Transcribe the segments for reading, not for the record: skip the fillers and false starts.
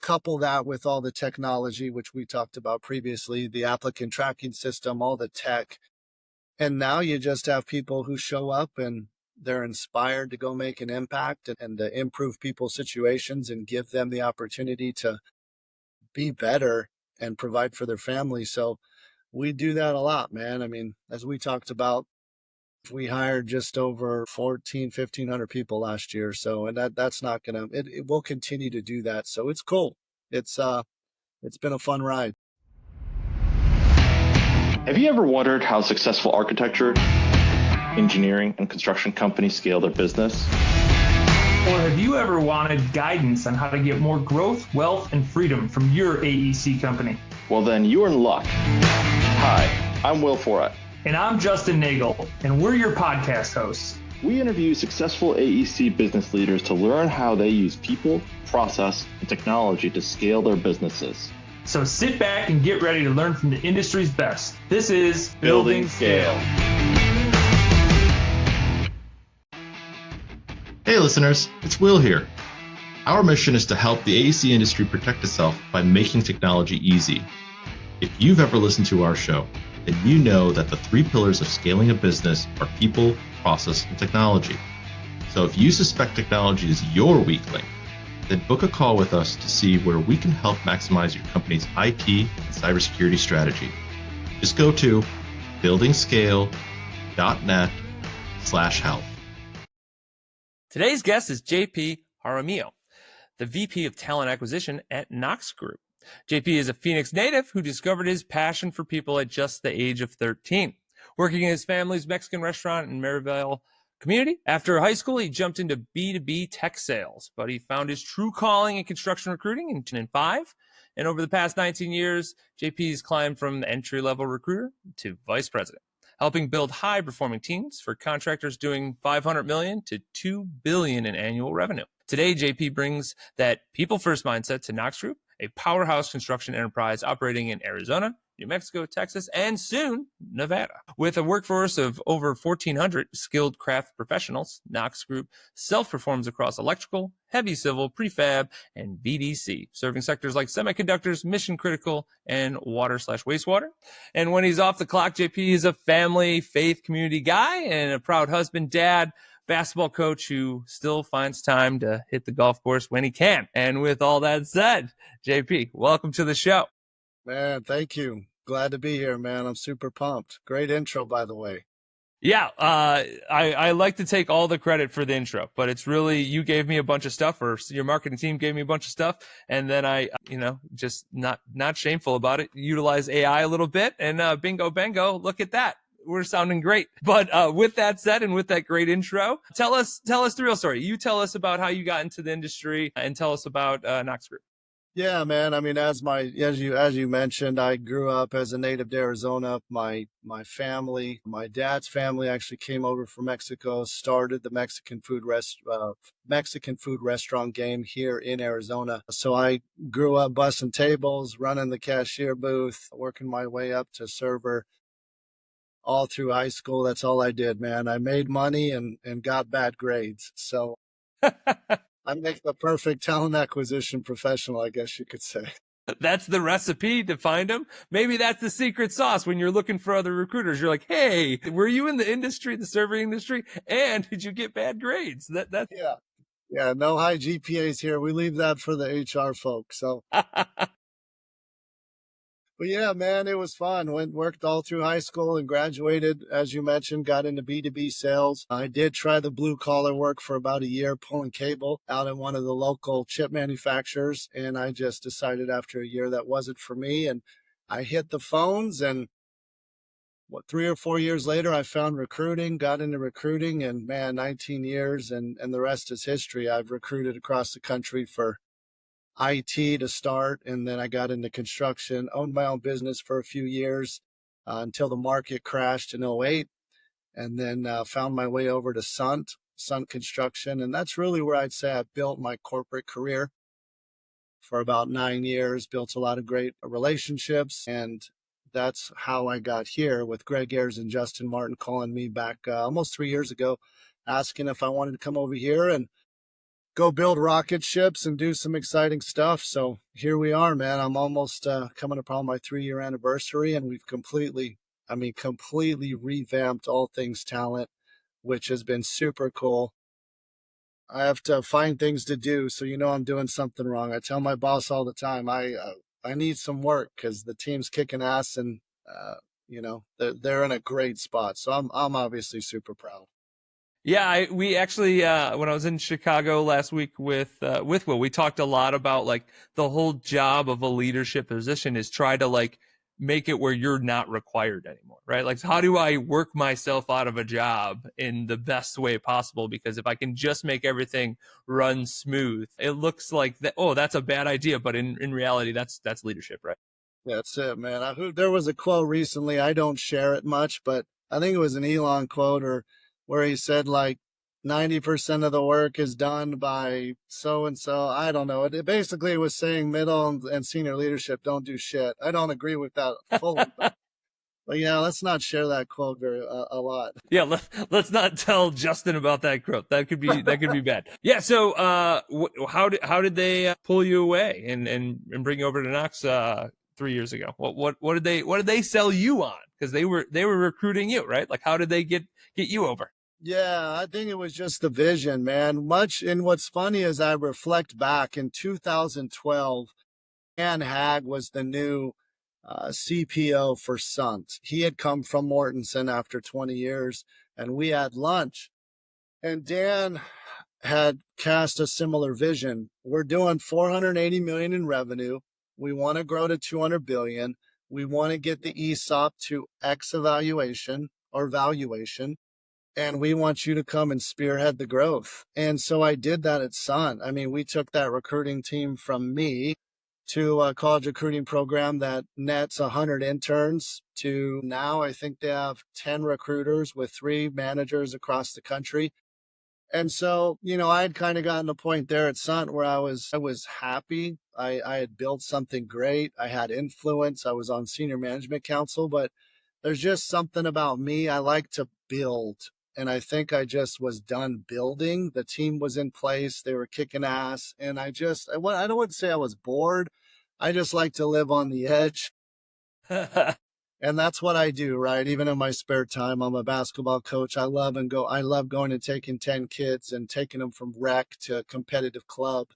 couple that with all the technology, which we talked about previously, the applicant tracking system, all the tech. And now you just have people who show up and they're inspired to go make an impact and to improve people's situations and give them the opportunity to be better and provide for their family. So we do that a lot, man. I mean, as we talked about, we hired just over 1,500 people last year. So, and that's not going to, it will continue to do that. So it's cool. It's been a fun ride. Have you ever wondered how successful architecture, engineering, and construction companies scale their business? Or have you ever wanted guidance on how to get more growth, wealth, and freedom from your AEC company? Well, then you're in luck. Hi, I'm Will Forat. And I'm Justin Nagel, and we're your podcast hosts. We interview successful AEC business leaders to learn how they use people, process, and technology to scale their businesses. So sit back and get ready to learn from the industry's best. This is Building Scale. Hey listeners, it's Will here. Our mission is to help the AEC industry protect itself by making technology easy. If you've ever listened to our show, then you know that the 3 pillars of scaling a business are people, process, and technology. So if you suspect technology is your weak link, then book a call with us to see where we can help maximize your company's IT and cybersecurity strategy. Just go to buildingscale.net/help. Today's guest is JP Jaramillo, the VP of Talent Acquisition at Nox Group. JP is a Phoenix native who discovered his passion for people at just the age of 13. Working in his family's Mexican restaurant in Maryville community. After high school, he jumped into B2B tech sales, but he found his true calling in construction recruiting in 2005. And over the past 19 years, JP's climbed from entry-level recruiter to vice president, helping build high-performing teams for contractors doing $500 million to $2 billion in annual revenue. Today, JP brings that people-first mindset to Nox Group, a powerhouse construction enterprise operating in Arizona, New Mexico, Texas, and soon Nevada. With a workforce of over 1,400 skilled craft professionals, Nox Group self-performs across electrical, heavy civil, prefab, and VDC, serving sectors like semiconductors, mission critical, and water/wastewater. And when he's off the clock, JP is a family, faith, community guy and a proud husband, dad, basketball coach who still finds time to hit the golf course when he can. And with all that said, JP, welcome to the show. Man, thank you. Glad to be here, man. I'm super pumped. Great intro, by the way. Yeah, I like to take all the credit for the intro, but it's really, you gave me a bunch of stuff, or your marketing team gave me a bunch of stuff, and then I, just not shameful about it, utilize AI a little bit, and bingo bango, look at that. We're sounding great. But with that said, and with that great intro, tell us the real story. You tell us about how you got into the industry, and tell us about Nox Group. Yeah, man. I mean, as you mentioned, I grew up as a native to Arizona. My family, my dad's family actually came over from Mexico, started the Mexican food restaurant game here in Arizona. So I grew up bussing tables, running the cashier booth, working my way up to server all through high school. That's all I did, man. I made money and got bad grades. So I make the perfect talent acquisition professional, I guess you could say. That's the recipe to find them. Maybe that's the secret sauce when you're looking for other recruiters. You're like, hey, were you in the industry, the serving industry? And did you get bad grades? Yeah, no high GPAs here. We leave that for the HR folks. So But yeah, man, it was fun. Worked all through high school and graduated, as you mentioned, got into B2B sales. I did try the blue collar work for about a year, pulling cable out at one of the local chip manufacturers. And I just decided after a year that wasn't for me. And I hit the phones, and 3 or 4 years later, I found recruiting, got into recruiting, and man, 19 years and the rest is history. I've recruited across the country for IT to start, and then I got into construction, owned my own business for a few years until the market crashed in '08, and then found my way over to Sunt Construction. And that's really where I'd say I built my corporate career for about 9 years, built a lot of great relationships. And that's how I got here with Greg Ayers and Justin Martin calling me back almost 3 years ago, asking if I wanted to come over here and go build rocket ships and do some exciting stuff. So here we are, man. I'm almost coming upon my 3-year anniversary, and we've completely revamped all things talent, which has been super cool. I have to find things to do, so I'm doing something wrong. I tell my boss all the time, I need some work because the team's kicking ass, and they're in a great spot. So I'm obviously super proud. Yeah, we actually when I was in Chicago last week with Will, we talked a lot about like the whole job of a leadership position is try to like make it where you're not required anymore, right? Like, how do I work myself out of a job in the best way possible? Because if I can just make everything run smooth, it looks like that. Oh, that's a bad idea, but in reality, that's leadership, right? That's it, man. There was a quote recently. I don't share it much, but I think it was an Elon quote, or where he said like 90% of the work is done by so and so. I don't know. It basically was saying middle and senior leadership don't do shit. I don't agree with that fully, but yeah, let's not share that quote a lot. Yeah, let's not tell Justin about that growth. That could be bad. Yeah. So, how did they pull you away and bring you over to Nox 3 years ago? What did they sell you on? Because they were recruiting you, right? Like, how did they get you over? Yeah, I think it was just the vision, man. And what's funny is I reflect back in 2012. Dan Hag was the new CPO for Sunt. He had come from Mortensen after 20 years, and we had lunch. And Dan had cast a similar vision. We're doing 480 million in revenue. We want to grow to 200 billion. We want to get the ESOP to X evaluation or valuation. And we want you to come and spearhead the growth. And so I did that at Sun. I mean, we took that recruiting team from me to a college recruiting program that nets 100 interns to now I think they have 10 recruiters with 3 managers across the country. And so, I had kind of gotten a point there at Sun where I was happy. I had built something great. I had influence. I was on senior management council, but there's just something about me. I like to build. And I think I just was done building. The team was in place. They were kicking ass. And I don't want to say I was bored. I just like to live on the edge. And that's what I do, right? Even in my spare time, I'm a basketball coach. I love going and taking 10 kids and taking them from rec to competitive club,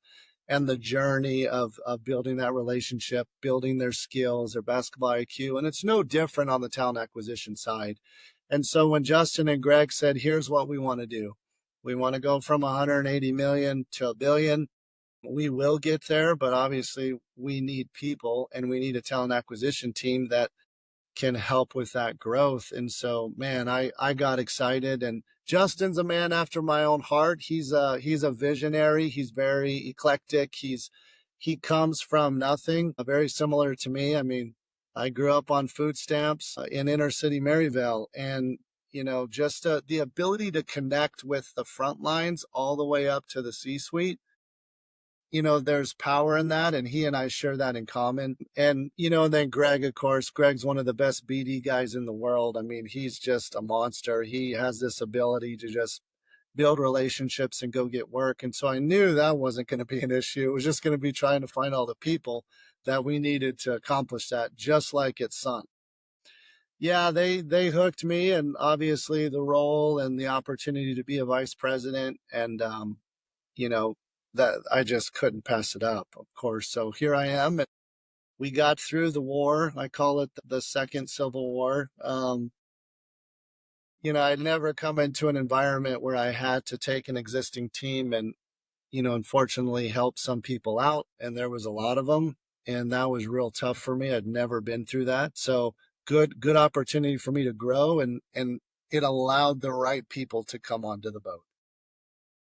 and the journey of building that relationship, building their skills, their basketball IQ. And it's no different on the talent acquisition side. And so when Justin and Greg said, here's what we want to do. We want to go from 180 million to $1 billion. We will get there, but obviously we need people, and we need a talent acquisition team that can help with that growth. And so, man, I got excited. And Justin's a man after my own heart. He's a visionary. He's very eclectic. He comes from nothing, very similar to me. I mean, I grew up on food stamps in inner city Maryville, and just the ability to connect with the front lines all the way up to the C-suite. There's power in that, and he and I share that in common. And, and then Greg, of course, Greg's one of the best BD guys in the world. I mean, he's just a monster. He has this ability to just build relationships and go get work. And so I knew that wasn't going to be an issue. It was just going to be trying to find all the people that we needed to accomplish that, just like at Sun. Yeah, they hooked me, and obviously the role and the opportunity to be a vice president, and you know, that I just couldn't pass it up, of course. So here I am. And we got through the war. I call it the second Civil War. I'd never come into an environment where I had to take an existing team and, unfortunately help some people out. And there was a lot of them. And that was real tough for me. I'd never been through that. So good opportunity for me to grow. And it allowed the right people to come onto the boat.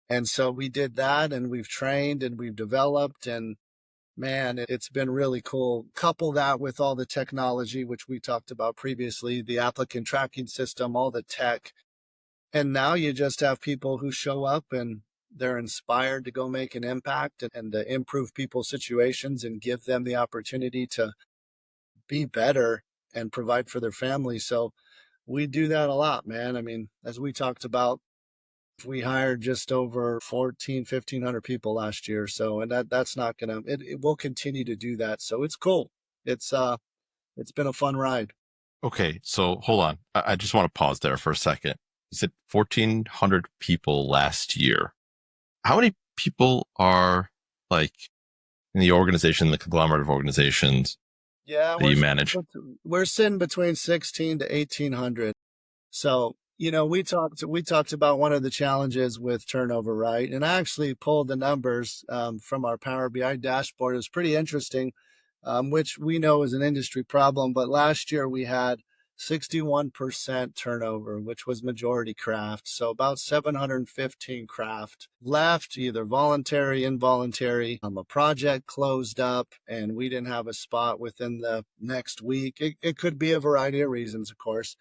And so we did that, and we've trained and we've developed, and man, it's been really cool. Couple that with all the technology, which we talked about previously, the applicant tracking system, all the tech. And now you just have people who show up and they're inspired to go make an impact and to improve people's situations and give them the opportunity to be better and provide for their family. So we do that a lot, man. I mean, as we talked about, We hired just over 1,500 people last year. So, and that's not going to, it will continue to do that. So it's cool. It's been a fun ride. Okay, so hold on. I just want to pause there for a second. You said 1,400 people last year. How many people are like in the organization, the conglomerate of organizations Yeah, that you manage? we're sitting between 16 to 1,800. So, we talked about one of the challenges with turnover, right? And I actually pulled the numbers from our Power BI dashboard. It was pretty interesting, which we know is an industry problem. But last year we had 61% turnover, which was majority craft. So about 715 craft left, either voluntary, involuntary. A project closed up and we didn't have a spot within the next week. It could be a variety of reasons, of course.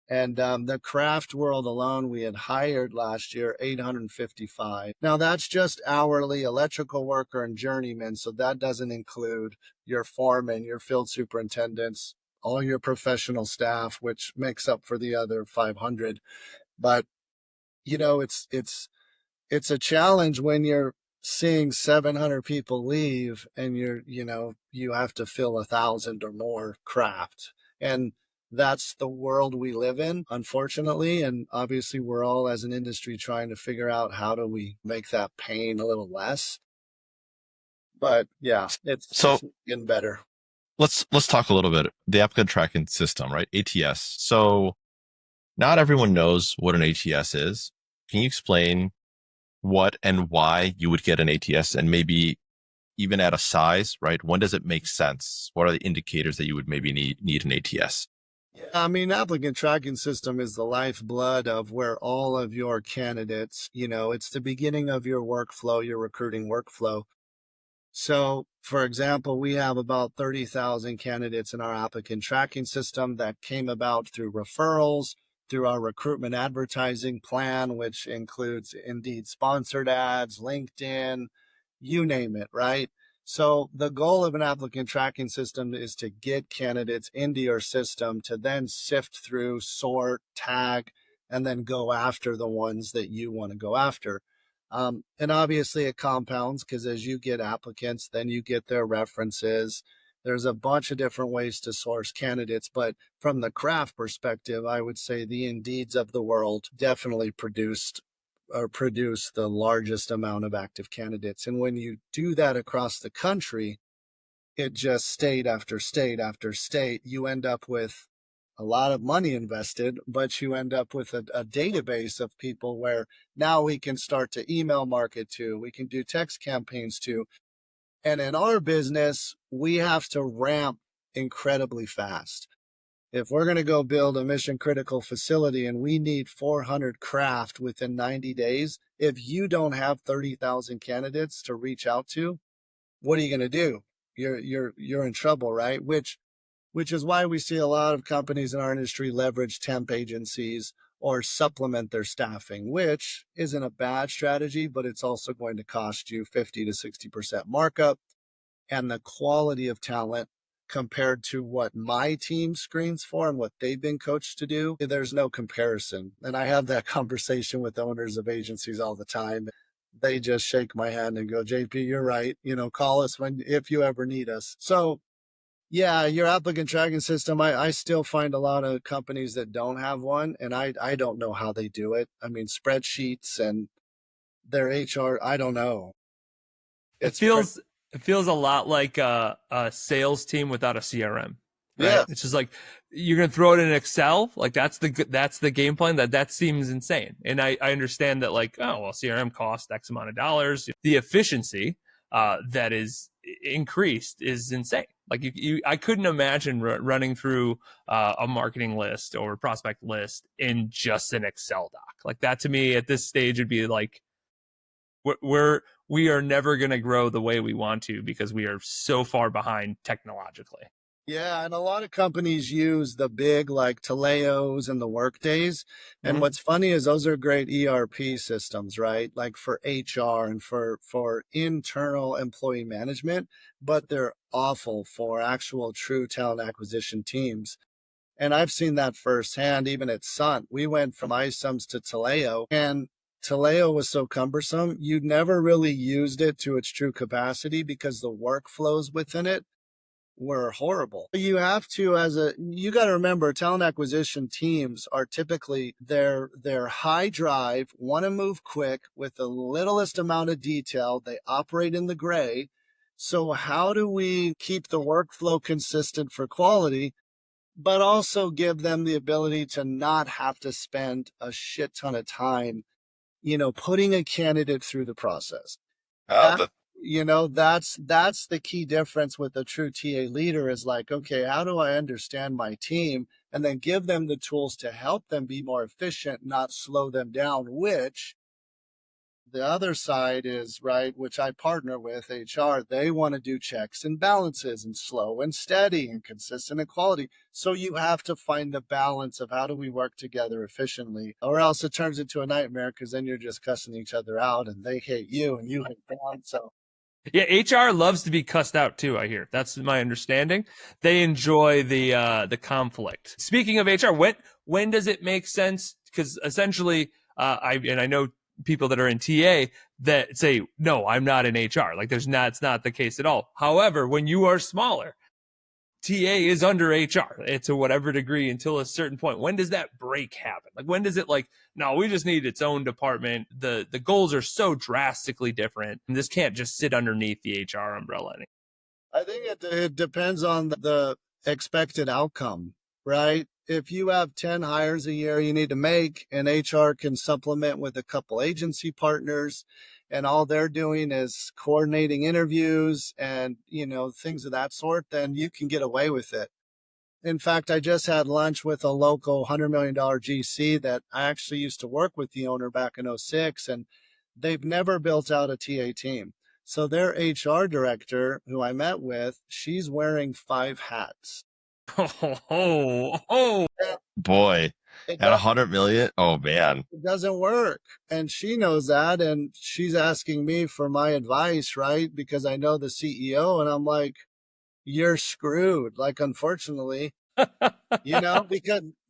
And the craft world alone, we had hired last year 855. Now, that's just hourly electrical worker and journeyman. So that doesn't include your foreman, your field superintendents, all your professional staff, which makes up for the other 500. But, it's a challenge when you're seeing 700 people leave and you have to fill 1,000 or more craft. And that's the world we live in, unfortunately. And obviously we're all as an industry trying to figure out how do we make that pain a little less. But yeah, So it's getting better. let's talk a little bit the applicant tracking system, right? ATS. So not everyone knows what an ATS is. Can you explain what and why you would get an ATS, and maybe even at a size, right? When does it make sense? What are the indicators that you would maybe need an ATS? I mean, applicant tracking system is the lifeblood of where all of your candidates, it's the beginning of your workflow, your recruiting workflow. So, for example, we have about 30,000 candidates in our applicant tracking system that came about through referrals, through our recruitment advertising plan, which includes Indeed sponsored ads, LinkedIn, you name it, right? So the goal of an applicant tracking system is to get candidates into your system to then sift through, sort, tag, and then go after the ones that you want to go after. And obviously it compounds because as you get applicants, then you get their references. There's a bunch of different ways to source candidates, but from the craft perspective, I would say the Indeeds of the world definitely produce the largest amount of active candidates. And when you do that across the country, it just state after state after state, you end up with a lot of money invested, but you end up with a database of people where now we can start to email market to, we can do text campaigns to. And in our business, we have to ramp incredibly fast. If we're going to go build a mission critical facility and we need 400 craft within 90 days, if you don't have 30,000 candidates to reach out to, what are you going to do? You're in trouble, right? Which is why we see a lot of companies in our industry leverage temp agencies or supplement their staffing, which isn't a bad strategy, but it's also going to cost you 50 to 60% markup. And the quality of talent compared to what my team screens for and what they've been coached to do, there's no comparison. And I have that conversation with owners of agencies all the time. They just shake my hand and go, JP, you're right. Call us if you ever need us. So yeah, your applicant tracking system, I still find a lot of companies that don't have one, and I don't know how they do it. I mean, spreadsheets and their HR, I don't know. It feels a lot like a sales team without a CRM, right? Yeah. It's just like you're gonna throw it in Excel, like that's the game plan. That seems insane, and I understand that, like, oh well, CRM costs X amount of dollars. The efficiency that is increased is insane. Like I couldn't imagine running through a marketing list or a prospect list in just an Excel doc. Like that to me at this stage would be like we are never going to grow the way we want to because we are so far behind technologically. Yeah, and a lot of companies use the big like Teleos and the Workdays. And what's funny is those are great ERP systems, right? Like for HR and for internal employee management, but they're awful for actual true talent acquisition teams. And I've seen that firsthand, even at Sun. We went from iSums to Taleo, and Taleo was so cumbersome, you never really used it to its true capacity because the workflows within it were horrible. You have to, you got to remember, talent acquisition teams are typically they're high drive, want to move quick with the littlest amount of detail. They operate in the gray. So how do we keep the workflow consistent for quality, but also give them the ability to not have to spend a shit ton of time, putting a candidate through the process? That's the key difference with a true TA leader is like, okay, how do I understand my team and then give them the tools to help them be more efficient, not slow them down, which the other side is, right, which I partner with HR. They want to do checks and balances and slow and steady and consistent and quality. So you have to find the balance of how do we work together efficiently, or else it turns into a nightmare because then you're just cussing each other out and they hate you and you hate them. So yeah, HR loves to be cussed out too, I hear. That's my understanding. They enjoy the conflict. Speaking of HR, when does it make sense? Because essentially, I know people that are in TA that say, no, I'm not in HR. Like it's not the case at all. However, when you are smaller, TA is under HR to whatever degree until a certain point. When does that break happen? Like when does it no, we just need its own department. The goals are so drastically different. And this can't just sit underneath the HR umbrella anymore. I think it depends on the expected outcome, right? If you have 10 hires a year you need to make and HR can supplement with a couple agency partners and all they're doing is coordinating interviews and, things of that sort, then you can get away with it. In fact, I just had lunch with a local $100 million GC that I actually used to work with the owner back in 2006, and they've never built out a TA team. So their HR director, who I met with, she's wearing 5 hats. Boy, at 100 million. Oh man, it doesn't work. And she knows that. And she's asking me for my advice, right? Because I know the CEO and I'm like, you're screwed. Like, unfortunately,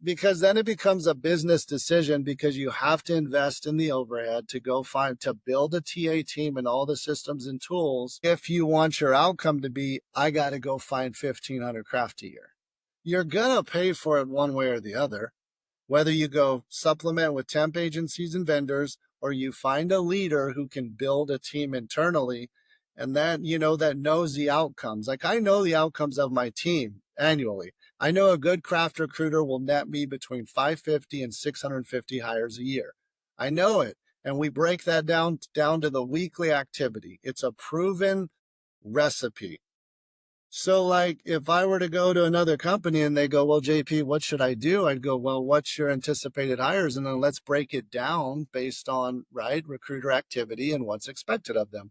because then it becomes a business decision because you have to invest in the overhead to build a TA team and all the systems and tools. If you want your outcome to be, I got to go find 1,500 craft a year. You're going to pay for it one way or the other, whether you go supplement with temp agencies and vendors, or you find a leader who can build a team internally and that, that knows the outcomes. Like I know the outcomes of my team annually. I know a good craft recruiter will net me between 550 and 650 hires a year. I know it. And we break that down to the weekly activity. It's a proven recipe. So like if I were to go to another company and they go, well, JP, what should I do? I'd go, well, what's your anticipated hires? And then let's break it down based on, right, recruiter activity and what's expected of them.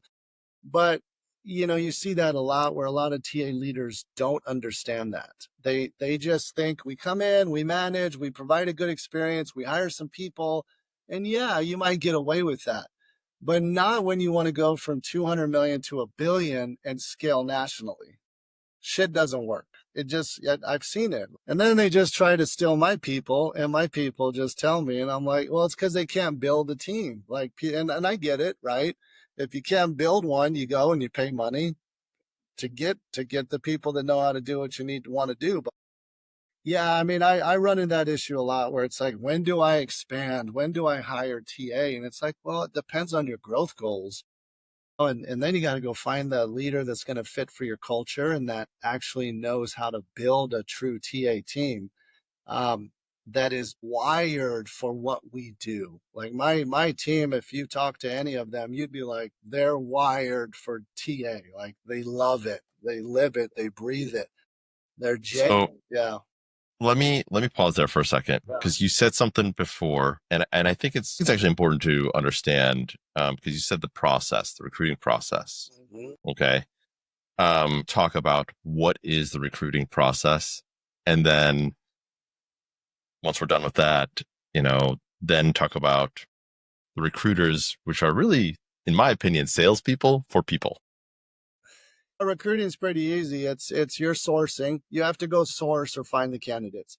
But, you see that a lot where a lot of TA leaders don't understand that. They just think we come in, we manage, we provide a good experience, we hire some people, and yeah, you might get away with that. But not when you want to go from 200 million to $1 billion and scale nationally. Shit doesn't work. I've seen it. And then they just try to steal my people and my people just tell me, and I'm like, well, it's because they can't build a team. And I get it, right? If you can't build one, you go and you pay money to get the people that know how to do what you need to want to do. But yeah, I mean, I run into that issue a lot where it's like, when do I expand? When do I hire TA? And it's like, well, it depends on your growth goals. And then you got to go find the leader that's going to fit for your culture and that actually knows how to build a true TA team. That is wired for what we do. Like my team, if you talk to any of them, you'd be like, they're wired for TA. Like they love it. They live it. They breathe it. They're genuine. Yeah. Let me pause there for a second because you said something before, and I think it's actually important to understand because you said the recruiting process. Mm-hmm. Okay. Talk about what is the recruiting process, and then once we're done with that, then talk about the recruiters, which are really, in my opinion, salespeople for people. Recruiting is pretty easy. It's your sourcing. You have to go source or find the candidates.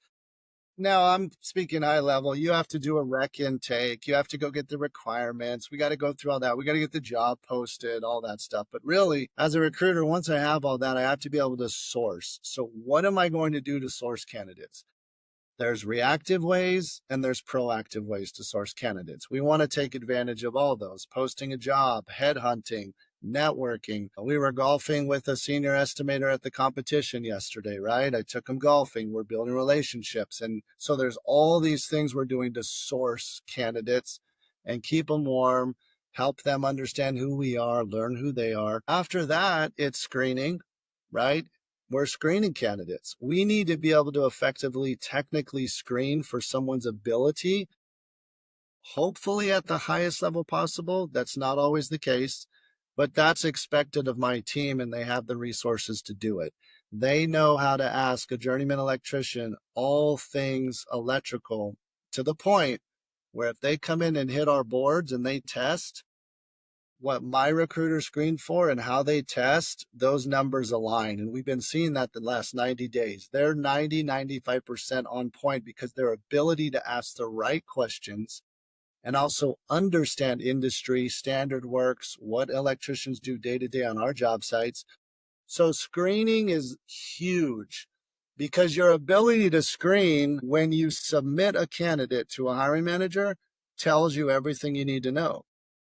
Now, I'm speaking high level. You have to do a rec intake. You have to go get the requirements. We got to go through all that. We got to get the job posted, all that stuff. But really, as a recruiter, once I have all that, I have to be able to source. So what am I going to do to source candidates? There's reactive ways and there's proactive ways to source candidates. We want to take advantage of all those. Posting a job, headhunting, networking. We were golfing with a senior estimator at the competition yesterday, right? I took him golfing. We're building relationships. And so there's all these things we're doing to source candidates and keep them warm, help them understand who we are, learn who they are. After that, it's screening, right? We're screening candidates. We need to be able to effectively technically screen for someone's ability, hopefully at the highest level possible. That's not always the case, but that's expected of my team, and they have the resources to do it. They know how to ask a journeyman electrician all things electrical, to the point where if they come in and hit our boards and they test, what my recruiters screen for and how they test, those numbers align. And we've been seeing that the last 90 days. They're 95% on point because their ability to ask the right questions and also understand industry, standard works, what electricians do day to day on our job sites. So screening is huge because your ability to screen when you submit a candidate to a hiring manager tells you everything you need to know.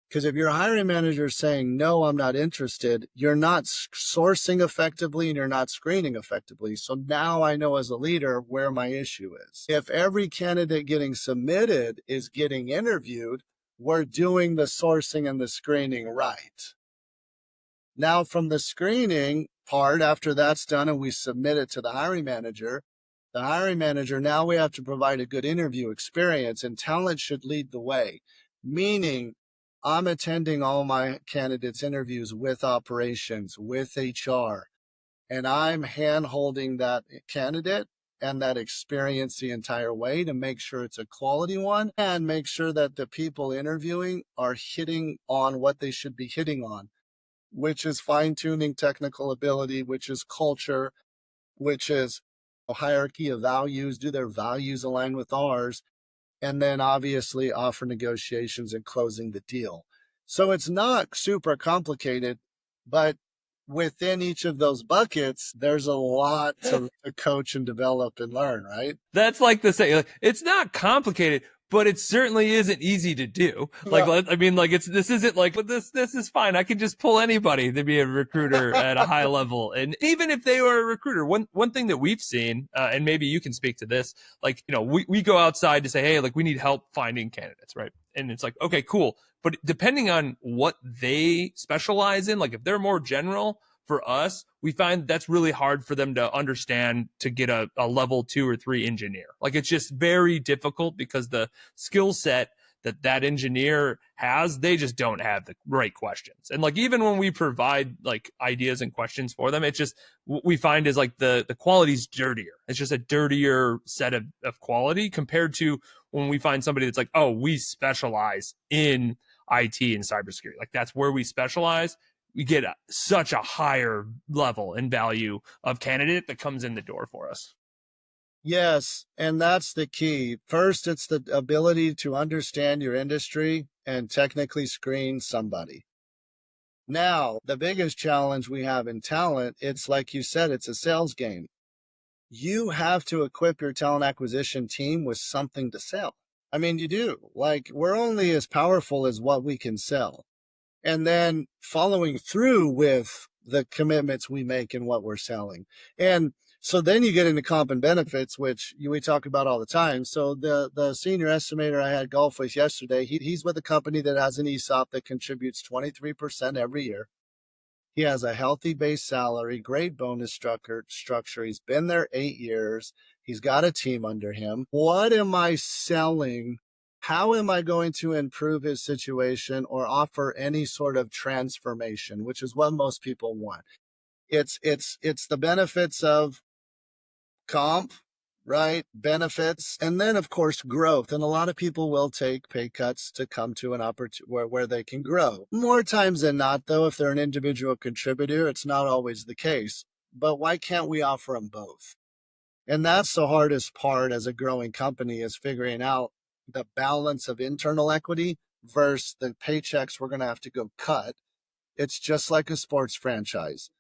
Because if your hiring manager is saying, no, I'm not interested, you're not sourcing effectively and you're not screening effectively. So now I know as a leader where my issue is. If every candidate getting submitted is getting interviewed, we're doing the sourcing and the screening right. Now from the screening part, after that's done and we submit it to the hiring manager, now we have to provide a good interview experience, and talent should lead the way. Meaning, I'm attending all my candidates' interviews with operations, with HR, and I'm hand-holding that candidate and that experience the entire way to make sure it's a quality one and make sure that the people interviewing are hitting on what they should be hitting on, which is fine-tuning technical ability, which is culture, which is a hierarchy of values. Do their values align with ours? And then obviously offer negotiations and closing the deal. So it's not super complicated, but within each of those buckets, there's a lot to coach and develop and learn, right? That's like the saying, like, it's not complicated, but it certainly isn't easy to do. Like, No. I mean, like this isn't like, but this is fine. I can just pull anybody to be a recruiter at a high level. And even if they were a recruiter, one thing that we've seen, and maybe you can speak to this, like, we go outside to say, hey, like we need help finding candidates, right? And it's like, okay, cool. But depending on what they specialize in, like if they're more general, for us, we find that's really hard for them to understand to get a level 2 or 3 engineer. Like it's just very difficult because the skill set that engineer has, they just don't have the right questions. And like even when we provide like ideas and questions for them, it's just what we find is like the quality's dirtier. It's just a dirtier set of quality compared to when we find somebody that's like, oh, we specialize in IT and cybersecurity. Like that's where we specialize. We get such a higher level and value of candidate that comes in the door for us. Yes, and that's the key. First, it's the ability to understand your industry and technically screen somebody. Now, the biggest challenge we have in talent, it's like you said, it's a sales game. You have to equip your talent acquisition team with something to sell. I mean, you do. Like, we're only as powerful as what we can sell. And then following through with the commitments we make and what we're selling. And so then you get into comp and benefits, which we talk about all the time. So the senior estimator I had golf with yesterday, he's with a company that has an ESOP that contributes 23% every year. He has a healthy base salary, great bonus structure. He's been there 8 years. He's got a team under him. What am I selling? How am I going to improve his situation or offer any sort of transformation, which is what most people want? It's the benefits of comp, right? Benefits, and then of course growth. And a lot of people will take pay cuts to come to an opportunity where they can grow. More times than not, though, if they're an individual contributor, it's not always the case. But why can't we offer them both? And that's the hardest part as a growing company, is figuring out the balance of internal equity versus the paychecks we're going to have to go cut. It's just like a sports franchise.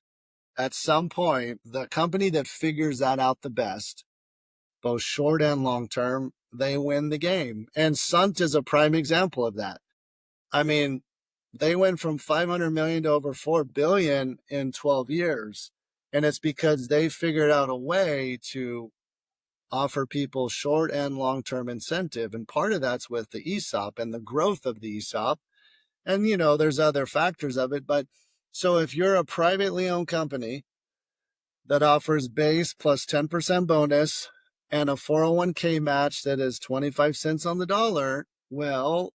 At some point, the company that figures that out the best, both short and long term, they win the game. And Sunt is a prime example of that. I mean, they went from 500 million to over 4 billion in 12 years. And it's because they figured out a way to offer people short and long-term incentive. And part of that's with the ESOP and the growth of the ESOP. And, there's other factors of it. But so if you're a privately owned company that offers base plus 10% bonus and a 401k match that is 25 cents on the dollar, well,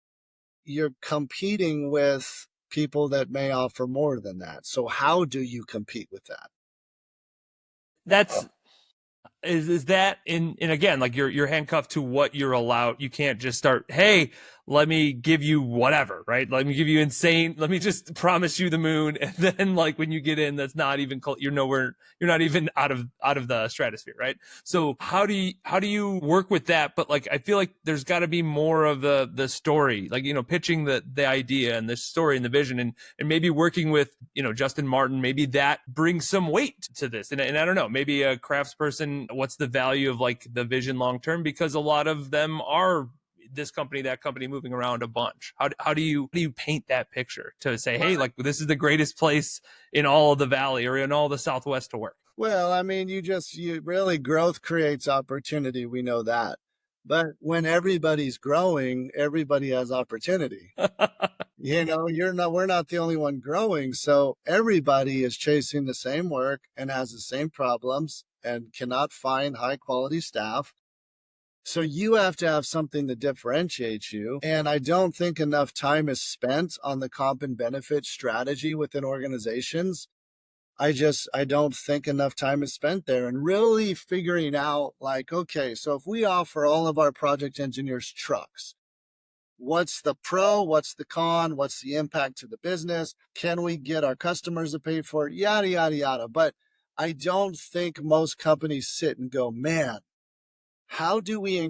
you're competing with people that may offer more than that. So how do you compete with that? That's is that in, and again, like you're handcuffed to what you're allowed. You can't just start, hey, let me give you whatever, right? Let me give you insane, let me just promise you the moon. And then like when you get in, that's not even, you're nowhere, you're not even out of the stratosphere, right? So how do you work with that? But like, I feel like there's got to be more of the story, like, pitching the idea and the story and the vision, and maybe working with, Justin Martin, maybe that brings some weight to this. And I don't know, maybe a craftsperson, what's the value of like the vision long term? Because a lot of them are this company, that company, moving around a bunch. How do you paint that picture to say, hey, like this is the greatest place in all of the valley or in all the Southwest to work? Well, I mean, you really, growth creates opportunity. We know that. But when everybody's growing, everybody has opportunity. We're not the only one growing. So everybody is chasing the same work and has the same problems and cannot find high quality staff. So you have to have something that differentiates you. And I don't think enough time is spent on the comp and benefit strategy within organizations. I don't think enough time is spent there and really figuring out like, okay, so if we offer all of our project engineers trucks, what's the pro? What's the con? What's the impact to the business? Can we get our customers to pay for it? Yada, yada, yada. But I don't think most companies sit and go, man, how do we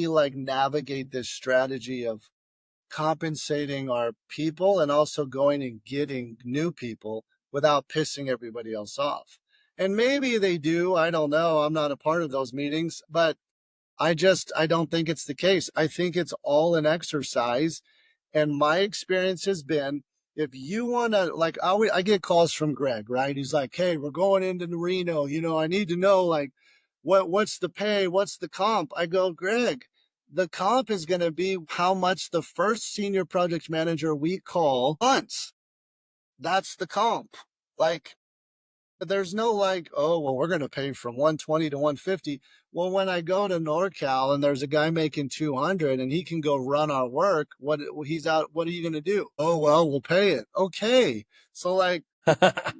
like navigate this strategy of compensating our people and also going and getting new people without pissing everybody else off? And maybe they do. I don't know. I'm not a part of those meetings, but I don't think it's the case. I think it's all an exercise. And my experience has been, if you want to, like, I get calls from Greg, right? He's like, hey, we're going into Reno. I need to know, like, what's the pay? What's the comp? I go, Greg, the comp is going to be how much the first senior project manager we call wants. That's the comp. Like, there's no like, oh, well, we're going to pay from 120 to 150. Well, when I go to NorCal and there's a guy making 200 and he can go run our work, what are you going to do? Oh, well, we'll pay it. Okay. So like,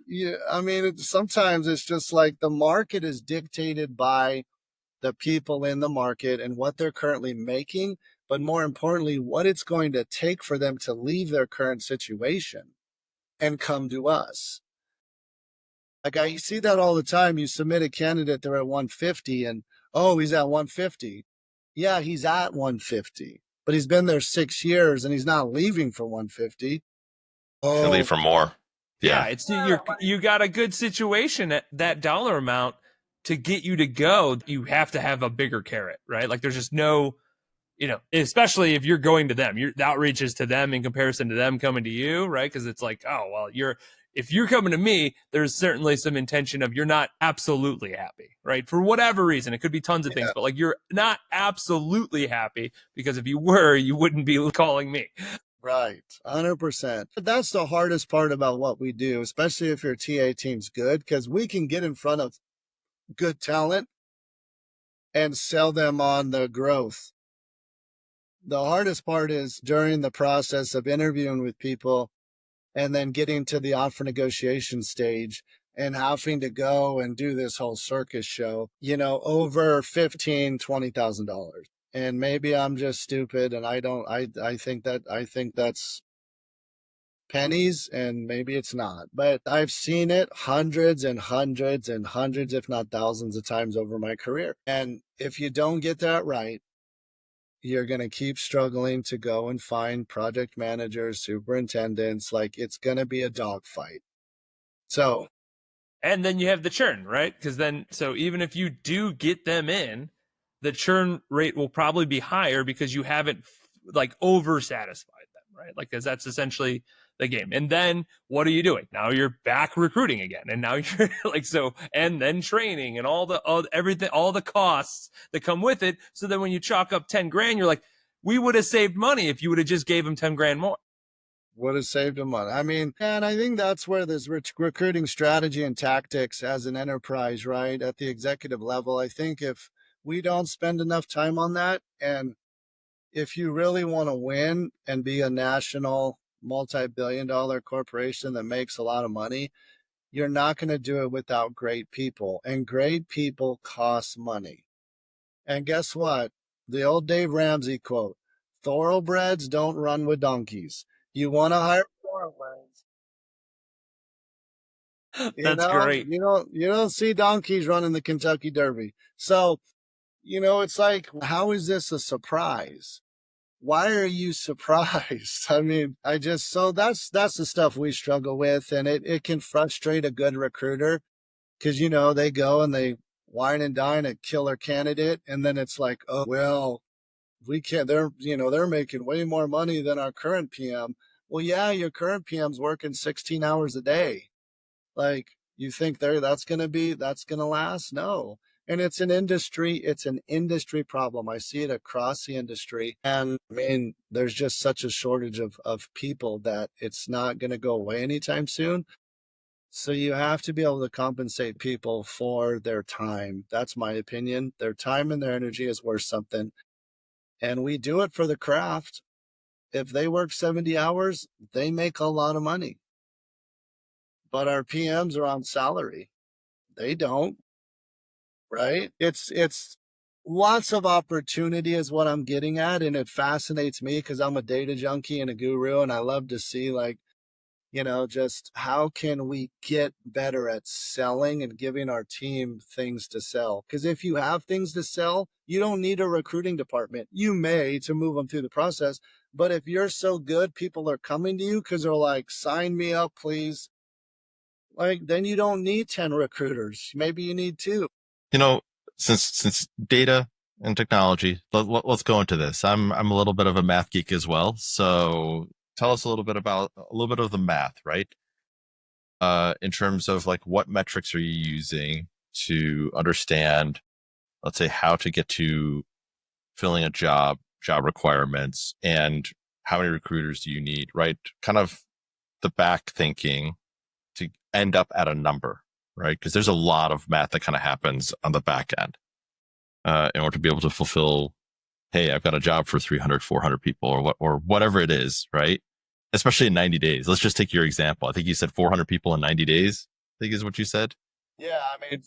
yeah, I mean, sometimes it's just like the market is dictated by the people in the market and what they're currently making, but more importantly, what it's going to take for them to leave their current situation and come to us. Like I see that all the time. You submit a candidate, they're at 150 and, oh, he's at 150. Yeah, he's at 150, but he's been there 6 years and he's not leaving for 150. Oh, leave for more. Yeah, it's you got a good situation at that dollar amount to get you to go. You have to have a bigger carrot, right? Like there's just no, especially if you're going to them, the outreach is to them in comparison to them coming to you, right? Because it's like, oh, well, if you're coming to me, there's certainly some intention of you're not absolutely happy, right? For whatever reason, it could be tons of things, but like you're not absolutely happy, because if you were, you wouldn't be calling me. Right, 100%. That's the hardest part about what we do, especially if your TA team's good, because we can get in front of good talent and sell them on the growth. The hardest part is during the process of interviewing with people and then getting to the offer negotiation stage and having to go and do this whole circus show, over $15,000, $20,000. And maybe I'm just stupid and I think that's pennies, and maybe it's not, but I've seen it hundreds and hundreds and hundreds, if not thousands of times over my career. And if you don't get that right, you're going to keep struggling to go and find project managers, superintendents. Like, it's going to be a dogfight. So, and then you have the churn, right? Because then, so even if you do get them in, the churn rate will probably be higher because you haven't like over satisfied them, right? Like, because that's essentially the game. And then what are you doing? Now you're back recruiting again. And now you're like, so, and then training and everything, all the costs that come with it. So then when you chalk up 10 grand, you're like, we would have saved money if you would have just gave them 10 grand more. would have saved them money. I mean, and I think that's where this recruiting strategy and tactics as an enterprise, right, at the executive level, I think if we don't spend enough time on that, and if you really want to win and be a national multi-billion-dollar corporation that makes a lot of money, you're not going to do it without great people. And great people cost money. And guess what? The old Dave Ramsey quote, thoroughbreds don't run with donkeys. You want to hire thoroughbreds. That's great. You don't see donkeys running the Kentucky Derby. So, it's like, how is this a surprise? Why are you surprised? I mean, so that's the stuff we struggle with. And it can frustrate a good recruiter because, they go and they wine and dine a killer candidate. And then it's like, oh, well, we can't, they're making way more money than our current PM. Well, yeah, your current PM's working 16 hours a day. Like, you think that's going to last? No. And it's an industry problem. I see it across the industry. And I mean, there's just such a shortage of people that it's not going to go away anytime soon. So you have to be able to compensate people for their time. That's my opinion. Their time and their energy is worth something. And we do it for the craft. If they work 70 hours, they make a lot of money. But our PMs are on salary. They don't, right? It's lots of opportunity is what I'm getting at. And it fascinates me because I'm a data junkie and a guru. And I love to see, like, just how can we get better at selling and giving our team things to sell? Because if you have things to sell, you don't need a recruiting department. You may to move them through the process. But if you're so good, people are coming to you because they're like, sign me up, please. Like, then you don't need 10 recruiters. Maybe you need 2. Since data and technology, let's go into this. I'm a little bit of a math geek as well. So tell us a little bit of the math, right? In terms of like what metrics are you using to understand, let's say, how to get to filling a job requirements, and how many recruiters do you need, right? Kind of the back thinking to end up at a number, right? Because there's a lot of math that kind of happens on the back end in order to be able to fulfill, hey, I've got a job for 300, 400 people or whatever it is, right? Especially in 90 days. Let's just take your example. I think you said 400 people in 90 days, I think is what you said. Yeah, I mean,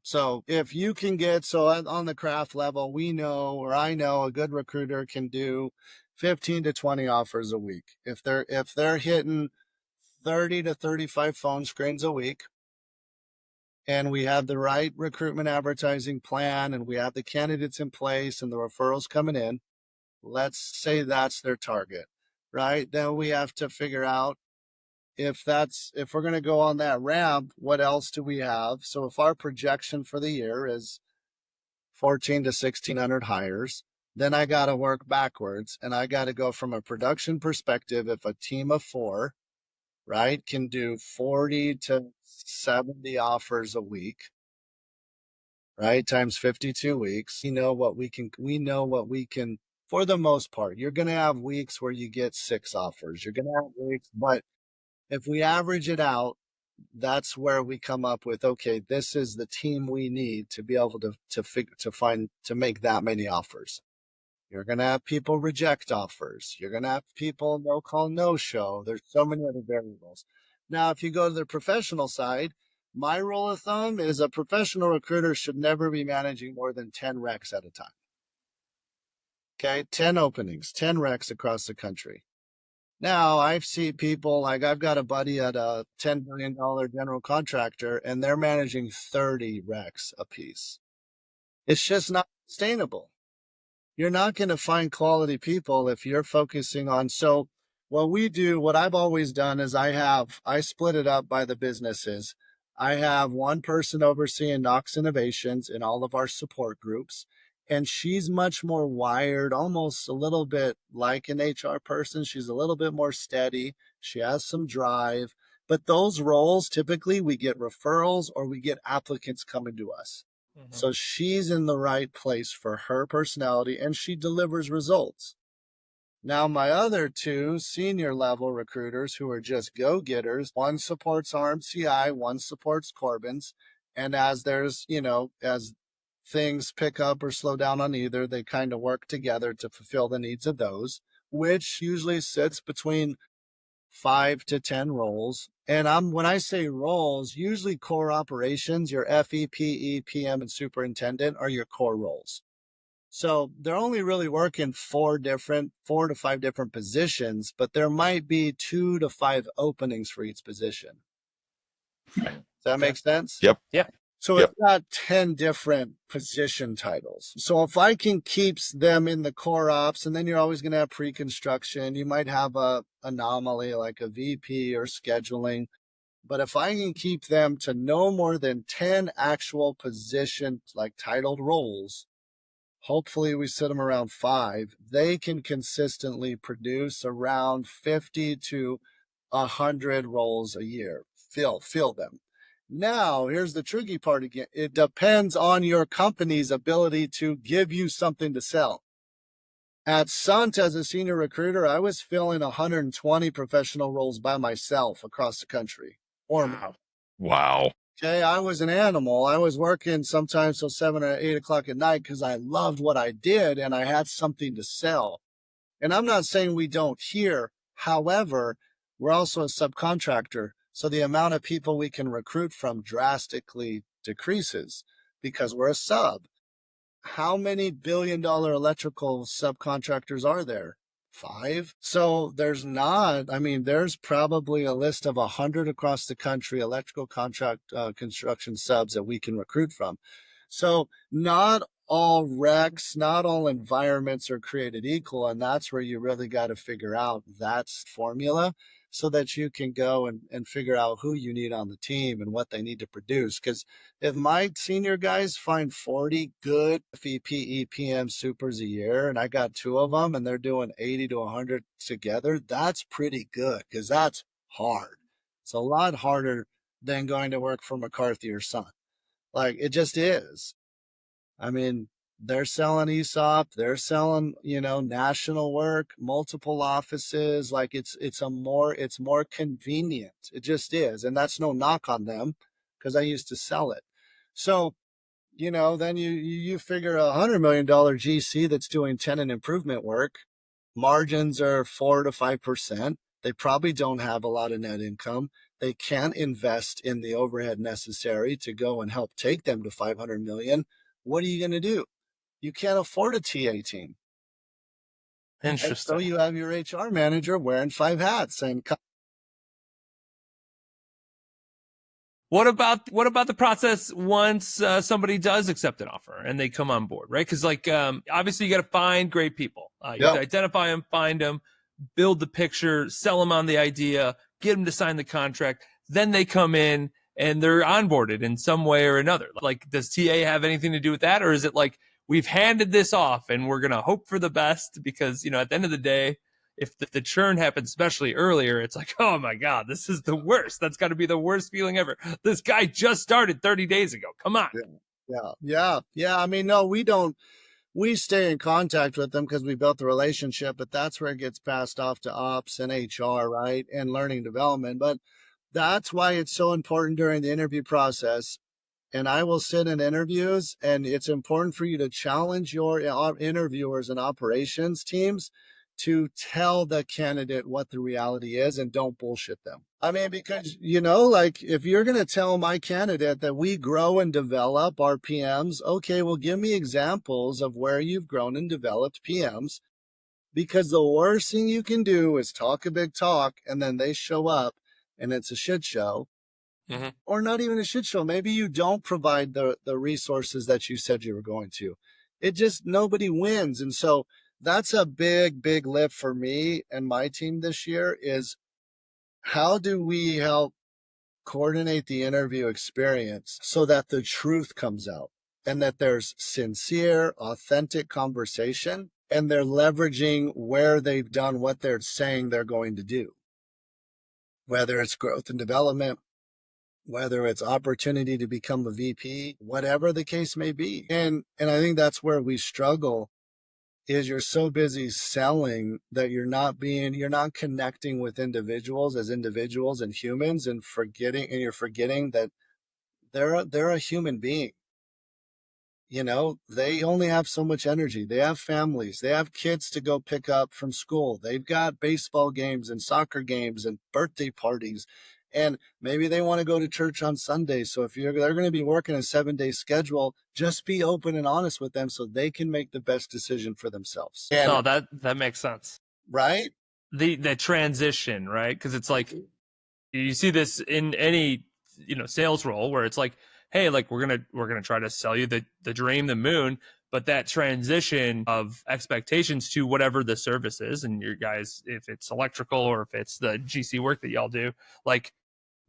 so if you can on the craft level, I know a good recruiter can do 15 to 20 offers a week. If they're hitting 30 to 35 phone screens a week, and we have the right recruitment advertising plan, and we have the candidates in place and the referrals coming in, let's say that's their target, right? Then we have to figure out if we're going to go on that ramp, what else do we have? So if our projection for the year is 14 to 1600 hires, then I got to work backwards, and I got to go from a production perspective. If a team of 4, right, can do 40 to 70 offers a week, right, times 52 weeks, we know what we can, for the most part. You're going to have weeks where you get 6 offers. You're going to have weeks, but if we average it out, that's where we come up with, okay, this is the team we need to be able to make that many offers. You're going to have people reject offers. You're going to have people no call, no show. There's so many other variables. Now, if you go to the professional side, my rule of thumb is a professional recruiter should never be managing more than 10 recs at a time. Okay, 10 openings, 10 recs across the country. Now I've seen people like I've got a buddy at a $10 billion general contractor and they're managing 30 recs a piece. It's just not sustainable. You're not going to find quality people if you're focusing on. So what we do, what I've always done is I split it up by the businesses. I have one person overseeing Nox Innovations in all of our support groups. And she's much more wired, almost a little bit like an HR person. She's a little bit more steady. She has some drive. But those roles, typically we get referrals or we get applicants coming to us. So she's in the right place for her personality and she delivers results. Now, my other two senior level recruiters who are just go-getters, one supports RMCI, one supports Corbin's. And as there's, as things pick up or slow down on either, they kind of work together to fulfill the needs of those, which usually sits between 5 to 10 roles. And when I say roles, usually core operations, your FE, PE, PM, and superintendent are your core roles. So they're only really working 4 to 5 different positions, but there might be 2 to 5 openings for each position. Does that make sense? Yep. Yeah. So it's not 10 different position titles. So if I can keep them in the core ops, and then you're always going to have pre-construction, you might have a anomaly like a VP or scheduling. But if I can keep them to no more than 10 actual position, like titled roles, hopefully we sit them around 5, they can consistently produce around 50 to 100 roles a year. Fill them. Now, here's the tricky part again. It depends on your company's ability to give you something to sell. At Sunt, as a senior recruiter, I was filling 120 professional roles by myself across the country. Wow. Okay, I was an animal. I was working sometimes till 7 or 8 o'clock at night because I loved what I did and I had something to sell. And I'm not saying we don't here. However, we're also a subcontractor. So the amount of people we can recruit from drastically decreases because we're a sub. How many billion-dollar electrical subcontractors are there? 5. So there's probably a list of 100 across the country electrical construction subs that we can recruit from. So not all recs, not all environments are created equal. And that's where you really got to figure out that formula so that you can go and figure out who you need on the team and what they need to produce. Because if my senior guys find 40 good FEPE PM supers a year, and I got 2 of them and they're doing 80 to 100 together, that's pretty good because that's hard. It's a lot harder than going to work for McCarthy or Son. Like it just is. I mean, they're selling ESOP, they're selling, national work, multiple offices. Like it's more convenient. It just is. And that's no knock on them because I used to sell it. So, then you figure $100 million GC that's doing tenant improvement work, margins are 4 to 5%. They probably don't have a lot of net income. They can't invest in the overhead necessary to go and help take them to 500 million. What are you going to do? You can't afford a TA team. Interesting. And so you have your HR manager wearing 5 hats saying, what about the process once somebody does accept an offer and they come on board, right? Because obviously you got to find great people. You have to identify them, find them, build the picture, sell them on the idea, get them to sign the contract. Then they come in and they're onboarded in some way or another. Like, does TA have anything to do with that? Or is it like we've handed this off and we're going to hope for the best? Because, at the end of the day, if the churn happens, especially earlier, it's like, oh my God, this is the worst. That's got to be the worst feeling ever. This guy just started 30 days ago. Come on. Yeah. I mean, no, we don't. We stay in contact with them because we built the relationship, but that's where it gets passed off to ops and HR, right? And learning development. But that's why it's so important during the interview process. And I will sit in interviews, and it's important for you to challenge your interviewers and operations teams to tell the candidate what the reality is and don't bullshit them. I mean, because, if you're going to tell my candidate that we grow and develop our PMs, okay, well, give me examples of where you've grown and developed PMs. Because the worst thing you can do is talk a big talk and then they show up and it's a shit show. Mm-hmm. Or not even a shit show. Maybe you don't provide the resources that you said you were going to. It just, nobody wins. And so that's a big, big lift for me and my team this year is how do we help coordinate the interview experience so that the truth comes out and that there's sincere, authentic conversation and they're leveraging where they've done what they're saying they're going to do, whether it's growth and development, whether it's opportunity to become a VP, whatever the case may be. And I think that's where we struggle is you're so busy selling that you're not connecting with individuals as individuals and humans and you're forgetting that they're a human being. You know, they only have so much energy. They have families. They have kids to go pick up from school. They've got baseball games and soccer games and birthday parties. And maybe they want to go to church on Sunday. So if they're going to be working a 7-day schedule, just be open and honest with them so they can make the best decision for themselves. And, No, that makes sense. Right? The transition, right? Because it's like you see this in any sales role where it's like, hey, like we're gonna try to sell you the dream, the moon, but that transition of expectations to whatever the service is, and your guys, if it's electrical or if it's the GC work that y'all do, like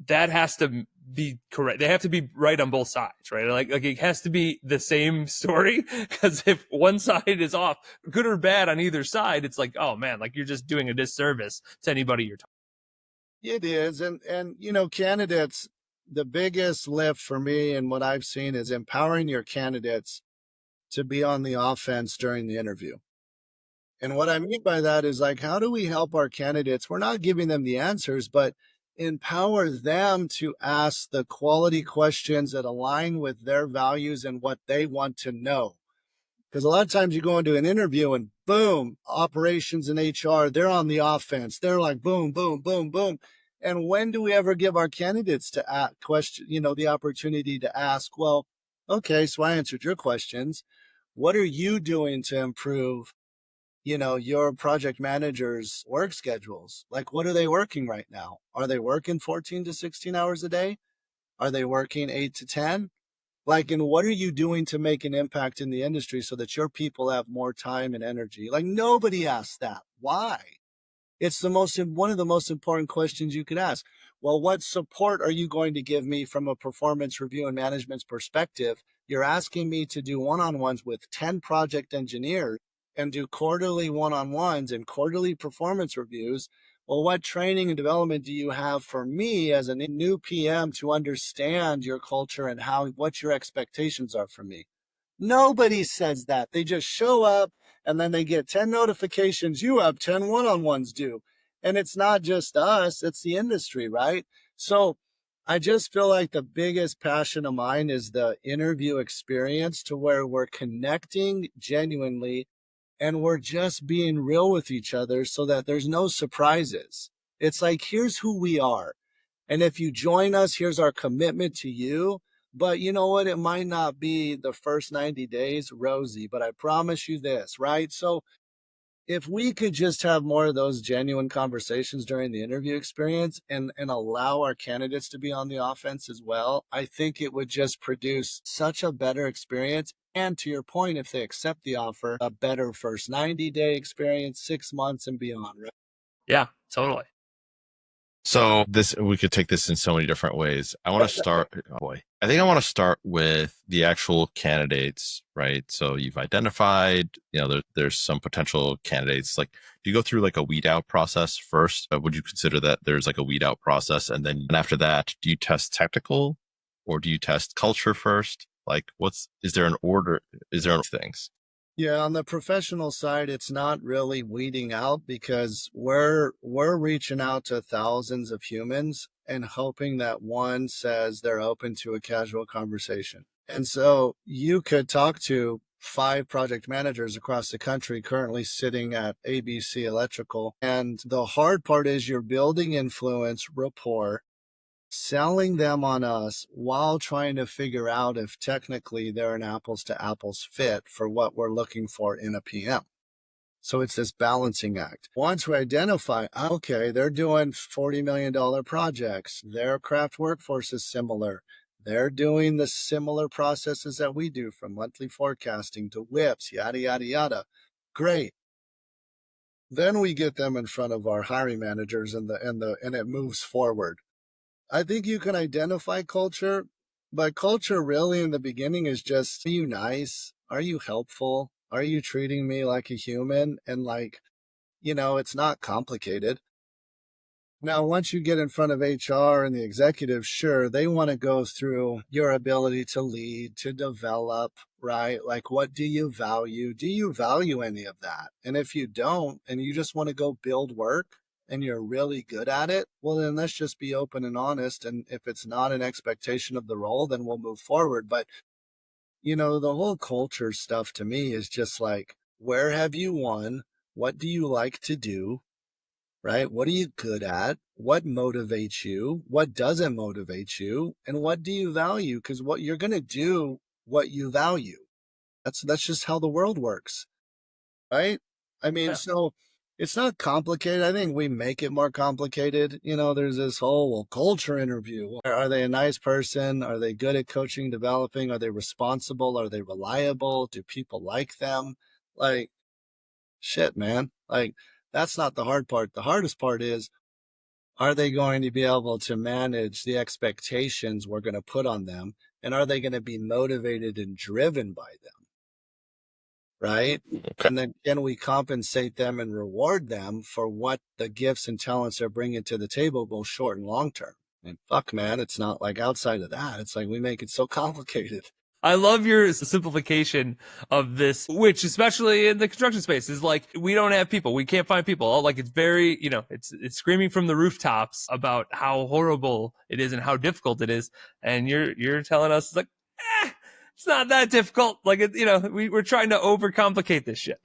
that has to be correct. They have to be right on both sides, right? Like it has to be the same story, because if one side is off, good or bad on either side, it's like, oh man, like you're just doing a disservice to anybody you're talking. It is. And candidates, the biggest lift for me and what I've seen is empowering your candidates to be on the offense during the interview. And what I mean by that is like, how do we help our candidates? We're not giving them the answers, but empower them to ask the quality questions that align with their values and what they want to know. Because a lot of times you go into an interview and boom, operations and HR, they're on the offense. They're like, boom, boom, boom, boom. And when do we ever give our candidates to ask the opportunity to ask, well, okay, so I answered your questions. What are you doing to improve, your project manager's work schedules? Like, what are they working right now? Are they working 14 to 16 hours a day? Are they working 8 to 10? Like, and what are you doing to make an impact in the industry so that your people have more time and energy? Like, nobody asks that. Why? It's one of the most important questions you could ask. Well, what support are you going to give me from a performance review and management's perspective? You're asking me to do one-on-ones with 10 project engineers and do quarterly one-on-ones and quarterly performance reviews. Well, what training and development do you have for me as a new PM to understand your culture and what your expectations are from me? Nobody says that. They just show up and then they get 10 notifications. You have 10 one-on-ones due. And it's not just us, it's the industry, right? So I just feel like the biggest passion of mine is the interview experience, to where we're connecting genuinely and we're just being real with each other so that there's no surprises. It's like, here's who we are. And if you join us, here's our commitment to you. But you know what? It might not be the first 90 days rosy, but I promise you this, right? So if we could just have more of those genuine conversations during the interview experience and allow our candidates to be on the offense as well, I think it would just produce such a better experience. And to your point, if they accept the offer, a better first 90-day experience, 6 months and beyond, right? Yeah, totally. So we could take this in so many different ways. I want to start, I think I want to start with the actual candidates, right? So you've identified, there's some potential candidates. Like, do you go through like a weed out process first? Would you consider that there's like a weed out process? And then after that, do you test technical or do you test culture first? Like, is there an order? Is there things? Yeah, on the professional side, it's not really weeding out, because we're reaching out to thousands of humans and hoping that one says they're open to a casual conversation. And so you could talk to 5 project managers across the country currently sitting at ABC Electrical. And the hard part is you're building influence, rapport, selling them on us while trying to figure out if technically they're an apples to apples fit for what we're looking for in a PM. So it's this balancing act. Once we identify, okay, they're doing $40 million projects. Their craft workforce is similar. They're doing the similar processes that we do, from monthly forecasting to whips, yada, yada, yada. Great. Then we get them in front of our hiring managers and it moves forward. I think you can identify culture, but culture really in the beginning is just, are you nice? Are you helpful? Are you treating me like a human? And it's not complicated. Now, once you get in front of HR and the executives, sure, they want to go through your ability to lead, to develop, right? Like, what do you value? Do you value any of that? And if you don't, and you just want to go build work and you're really good at it, well, then let's just be open and honest. And if it's not an expectation of the role, then we'll move forward. But, the whole culture stuff to me is just like, where have you won? What do you like to do? Right? What are you good at? What motivates you? What doesn't motivate you? And what do you value? Because what you're going to do, what you value. That's just how the world works, right? I mean, Yeah. so it's not complicated. I think we make it more complicated. There's this whole culture interview. Are they a nice person? Are they good at coaching, developing? Are they responsible? Are they reliable? Do people like them? Like, shit, man. Like, that's not the hard part. The hardest part is, are they going to be able to manage the expectations we're going to put on them? And are they going to be motivated and driven by them? Right? Okay. And then can we compensate them and reward them for what the gifts and talents they're bringing to the table, both short and long term? And fuck, man, it's not like outside of that. It's like we make it so complicated. I love your simplification of this, which especially in the construction space is like, we don't have people. We can't find people. Like, it's very, it's screaming from the rooftops about how horrible it is and how difficult it is. And you're telling us it's like, it's not that difficult. Like, we're trying to overcomplicate this shit.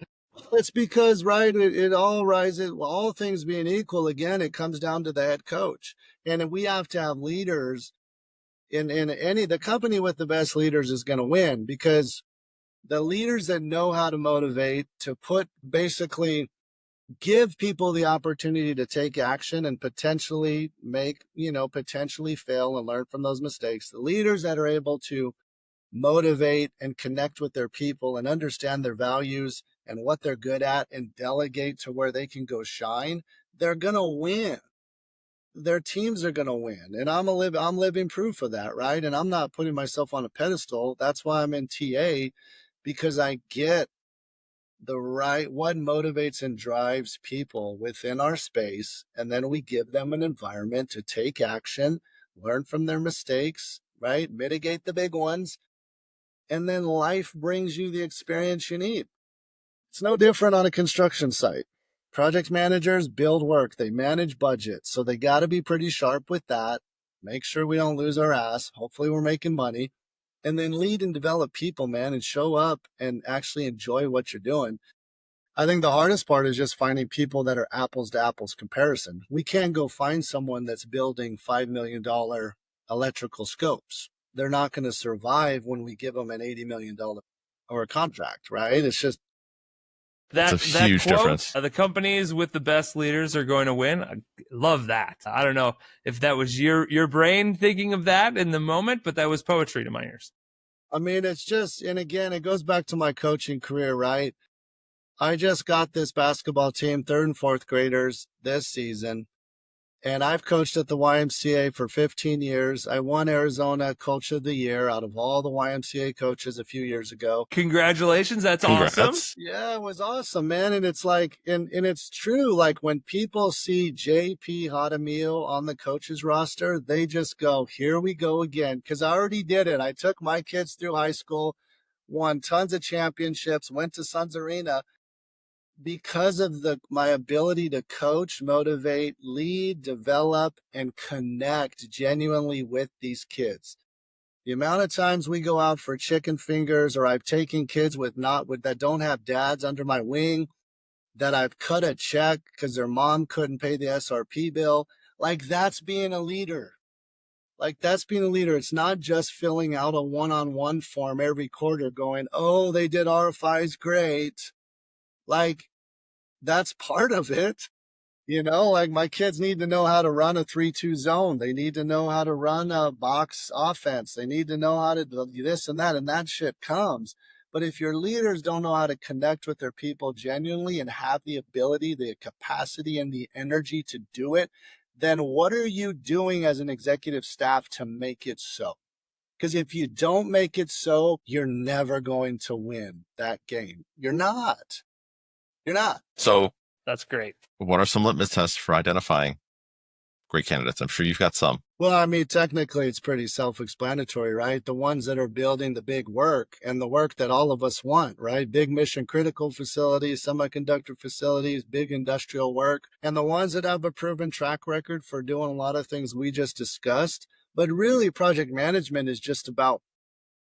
It's because, right, it all rises, all things being equal, again, it comes down to the head coach. And we have to have leaders in the company with the best leaders is going to win, because the leaders that know how to motivate, to basically give people the opportunity to take action and potentially potentially fail and learn from those mistakes. The leaders that are able to motivate and connect with their people and understand their values and what they're good at and delegate to where they can go shine, they're going to win. Their teams are going to win. And I'm living proof of that, right? And I'm not putting myself on a pedestal. That's why I'm in TA, because I get what motivates and drives people within our space. And then we give them an environment to take action, learn from their mistakes, right? Mitigate the big ones. And then life brings you the experience you need. It's no different on a construction site. Project managers build work. They manage budgets. So they got to be pretty sharp with that. Make sure we don't lose our ass. Hopefully we're making money. And then lead and develop people, man, and show up and actually enjoy what you're doing. I think the hardest part is just finding people that are apples to apples comparison. We can't go find someone that's building $5 million electrical scopes. They're not going to survive when we give them an $80 million or a contract, right? It's just, That's a huge difference. The companies with the best leaders are going to win. I love that. I don't know if that was your brain thinking of that in the moment, but that was poetry to my ears. I mean, it's just, and again, it goes back to my coaching career, right? I just got this basketball team, 3rd and 4th graders this season. And I've coached at the YMCA for 15 years. I won Arizona Coach of the Year out of all the YMCA coaches a few years ago. Congratulations. That's awesome. Yeah, it was awesome, man. And it's like, and it's true. Like, when people see JP Jaramillo on the coaches roster, they just go, here we go again. Because I already did it. I took my kids through high school, won tons of championships, went to Suns Arena, because of my ability to coach, motivate, lead, develop, and connect genuinely with these kids. The amount of times we go out for chicken fingers, or I've taken kids that don't have dads under my wing, that I've cut a check because their mom couldn't pay the SRP bill. Like, that's being a leader. It's not just filling out a one-on-one form every quarter going, oh, they did RFIs great. Like, that's part of it. Like my kids need to know how to run a 3-2 zone. They need to know how to run a box offense. They need to know how to do this and that shit comes. But if your leaders don't know how to connect with their people genuinely and have the ability, the capacity, and the energy to do it, then what are you doing as an executive staff to make it so? Because if you don't make it so, you're never going to win that game. You're not. So That's great. what are some litmus tests for identifying great candidates? I'm sure you've got some. Well, I mean, technically, it's pretty self-explanatory, right? The ones that are building the big work and the work that all of us want, right? Big mission critical facilities, semiconductor facilities, big industrial work, and the ones that have a proven track record for doing a lot of things we just discussed. But really, project management is just about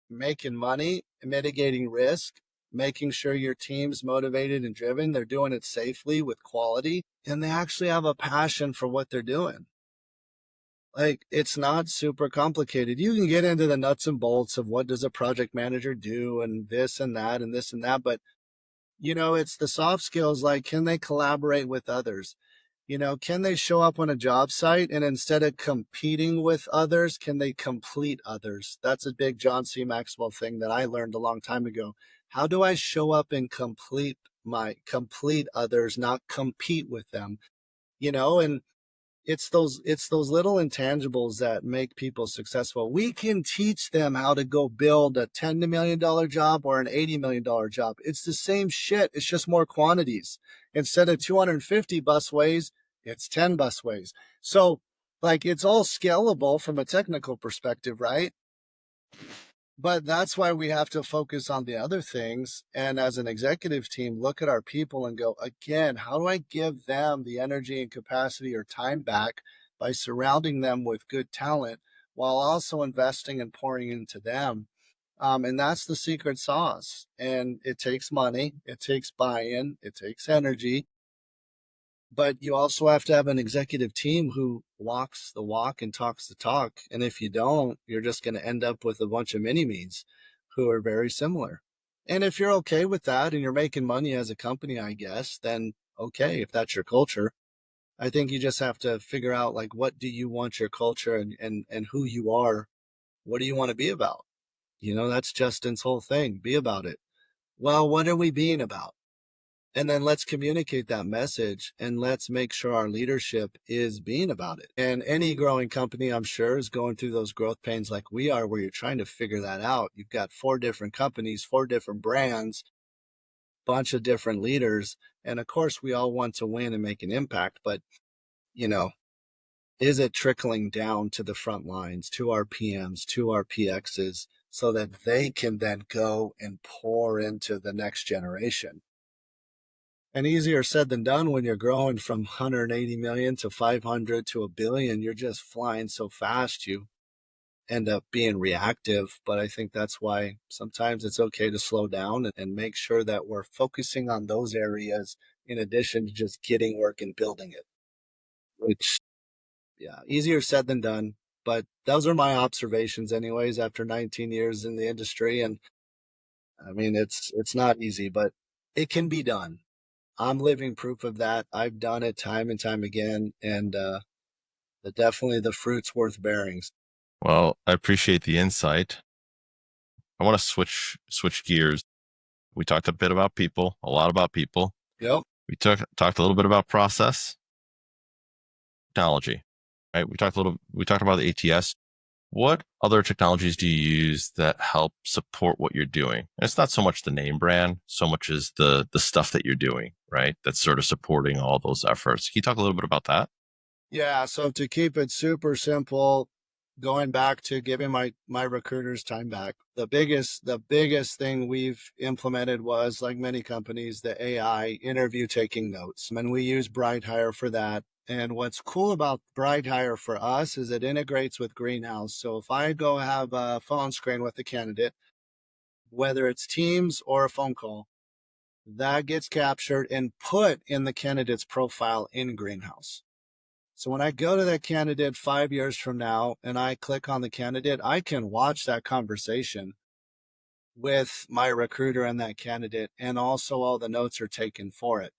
making money, mitigating risk, making sure your team's motivated and driven. They're doing it safely with quality, and they actually have a passion for what they're doing. Like, it's not super complicated. You can get into the nuts and bolts of what does a project manager do and this and that and this and that. But, it's the soft skills, like, can they collaborate with others? Can they show up on a job site and instead of competing with others, can they complete others? That's a big John C. Maxwell thing that I learned a long time ago. How do I show up and complete others, not compete with them? And it's those little intangibles that make people successful. We can teach them how to go build a $10 million job or an $80 million job. It's the same shit. It's just more quantities. Instead of 250 busways, it's 10 busways. So, like, it's all scalable from a technical perspective, right? But that's why we have to focus on the other things. And as an executive team, look at our people and go, again, how do I give them the energy and capacity or time back by surrounding them with good talent while also investing and pouring into them? And that's the secret sauce. And it takes money, it takes buy-in, it takes energy. But you also have to have an executive team who walks the walk and talks the talk. And if you don't, you're just going to end up with a bunch of mini-me's who are very similar. And if you're okay with that and you're making money as a company, I guess, then okay, if that's your culture. I think you just have to figure out, like, what do you want your culture and who you are? What do you want to be about? That's Justin's whole thing. Be about it. Well, what are we being about? And then let's communicate that message and let's make sure our leadership is being about it. And any growing company, I'm sure, is going through those growth pains like we are, where you're trying to figure that out. You've got 4 different companies, 4 different brands, bunch of different leaders. And of course, we all want to win and make an impact. But, is it trickling down to the front lines, to our PMs, to our PXs, so that they can then go and pour into the next generation? And easier said than done when you're growing from 180 million to 500 to $1 billion. You're just flying so fast, you end up being reactive. But I think that's why sometimes it's okay to slow down and make sure that we're focusing on those areas in addition to just getting work and building it, which, yeah, easier said than done. But those are my observations anyways, after 19 years in the industry. And I mean, it's not easy, but it can be done. I'm living proof of that. I've done it time and time again, and definitely the fruit's worth bearing. Well, I appreciate the insight. I want to switch gears. We talked a bit about people, a lot about people. Yep. We talked a little bit about process, technology, right? We talked about the ATS. What other technologies do you use that help support what you're doing? And it's not so much the name brand, so much as the stuff that you're doing, right? That's sort of supporting all those efforts. Can you talk a little bit about that? Yeah. So to keep it super simple, going back to giving my recruiters time back, the biggest thing we've implemented was, like many companies, the AI interview taking notes. And we use BrightHire for that. And what's cool about BrightHire for us is it integrates with Greenhouse. So if I go have a phone screen with the candidate, whether it's Teams or a phone call, that gets captured and put in the candidate's profile in Greenhouse. So when I go to that candidate 5 years from now and I click on the candidate, I can watch that conversation with my recruiter and that candidate, and also all the notes are taken for it.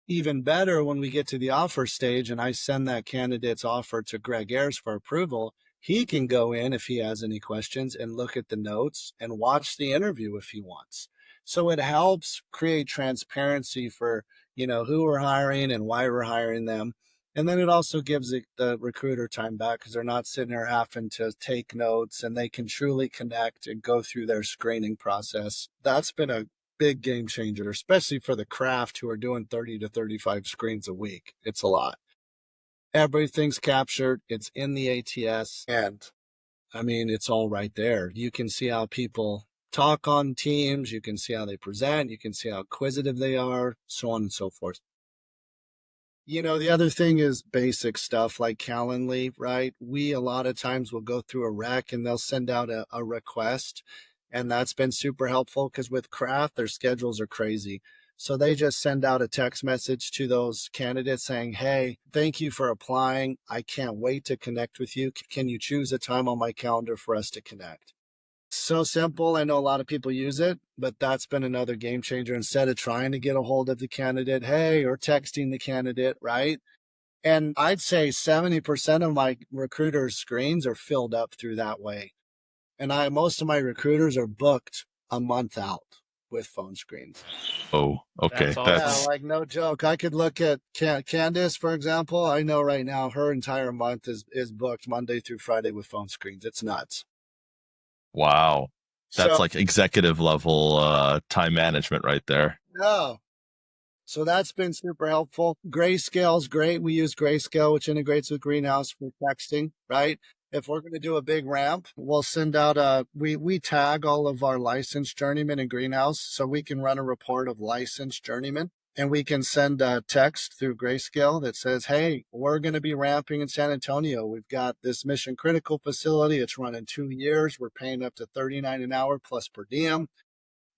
Even better, when we get to the offer stage and I send that candidate's offer to Greg Ayers for approval, he can go in if he has any questions and look at the notes and watch the interview if he wants. So it helps create transparency for, who we're hiring and why we're hiring them. And then it also gives the recruiter time back because they're not sitting there having to take notes, and they can truly connect and go through their screening process. That's been a big game changer, especially for the craft who are doing 30 to 35 screens a week. It's a lot. Everything's captured. It's in the ATS. And I mean, it's all right there. You can see how people talk on teams. You can see how they present. You can see how inquisitive they are, so on and so forth. The other thing is basic stuff like Calendly, right? We a lot of times will go through a rec and they'll send out a request. And that's been super helpful because with craft, their schedules are crazy. So they just send out a text message to those candidates saying, hey, thank you for applying. I can't wait to connect with you. Can you choose a time on my calendar for us to connect? So simple. I know a lot of people use it, but that's been another game changer. Instead of trying to get a hold of the candidate, hey, or texting the candidate, right? And I'd say 70% of my recruiters' screens are filled up through that way. And most of my recruiters are booked a month out with phone screens. Oh, okay. That's awesome. Yeah, like no joke. I could look at Candace, for example. I know right now her entire month is booked Monday through Friday with phone screens. It's nuts. Wow. That's So, like executive level time management right there. no. So that's been super helpful. Grayscale's great. We use Grayscale, which integrates with Greenhouse for texting, right? If we're going to do a big ramp, we'll send out we tag all of our licensed journeymen in Greenhouse so we can run a report of licensed journeymen. And we can send a text through Grayscale that says, hey, we're going to be ramping in San Antonio. We've got this mission critical facility. It's running 2 years. We're paying up to $39 an hour plus per diem.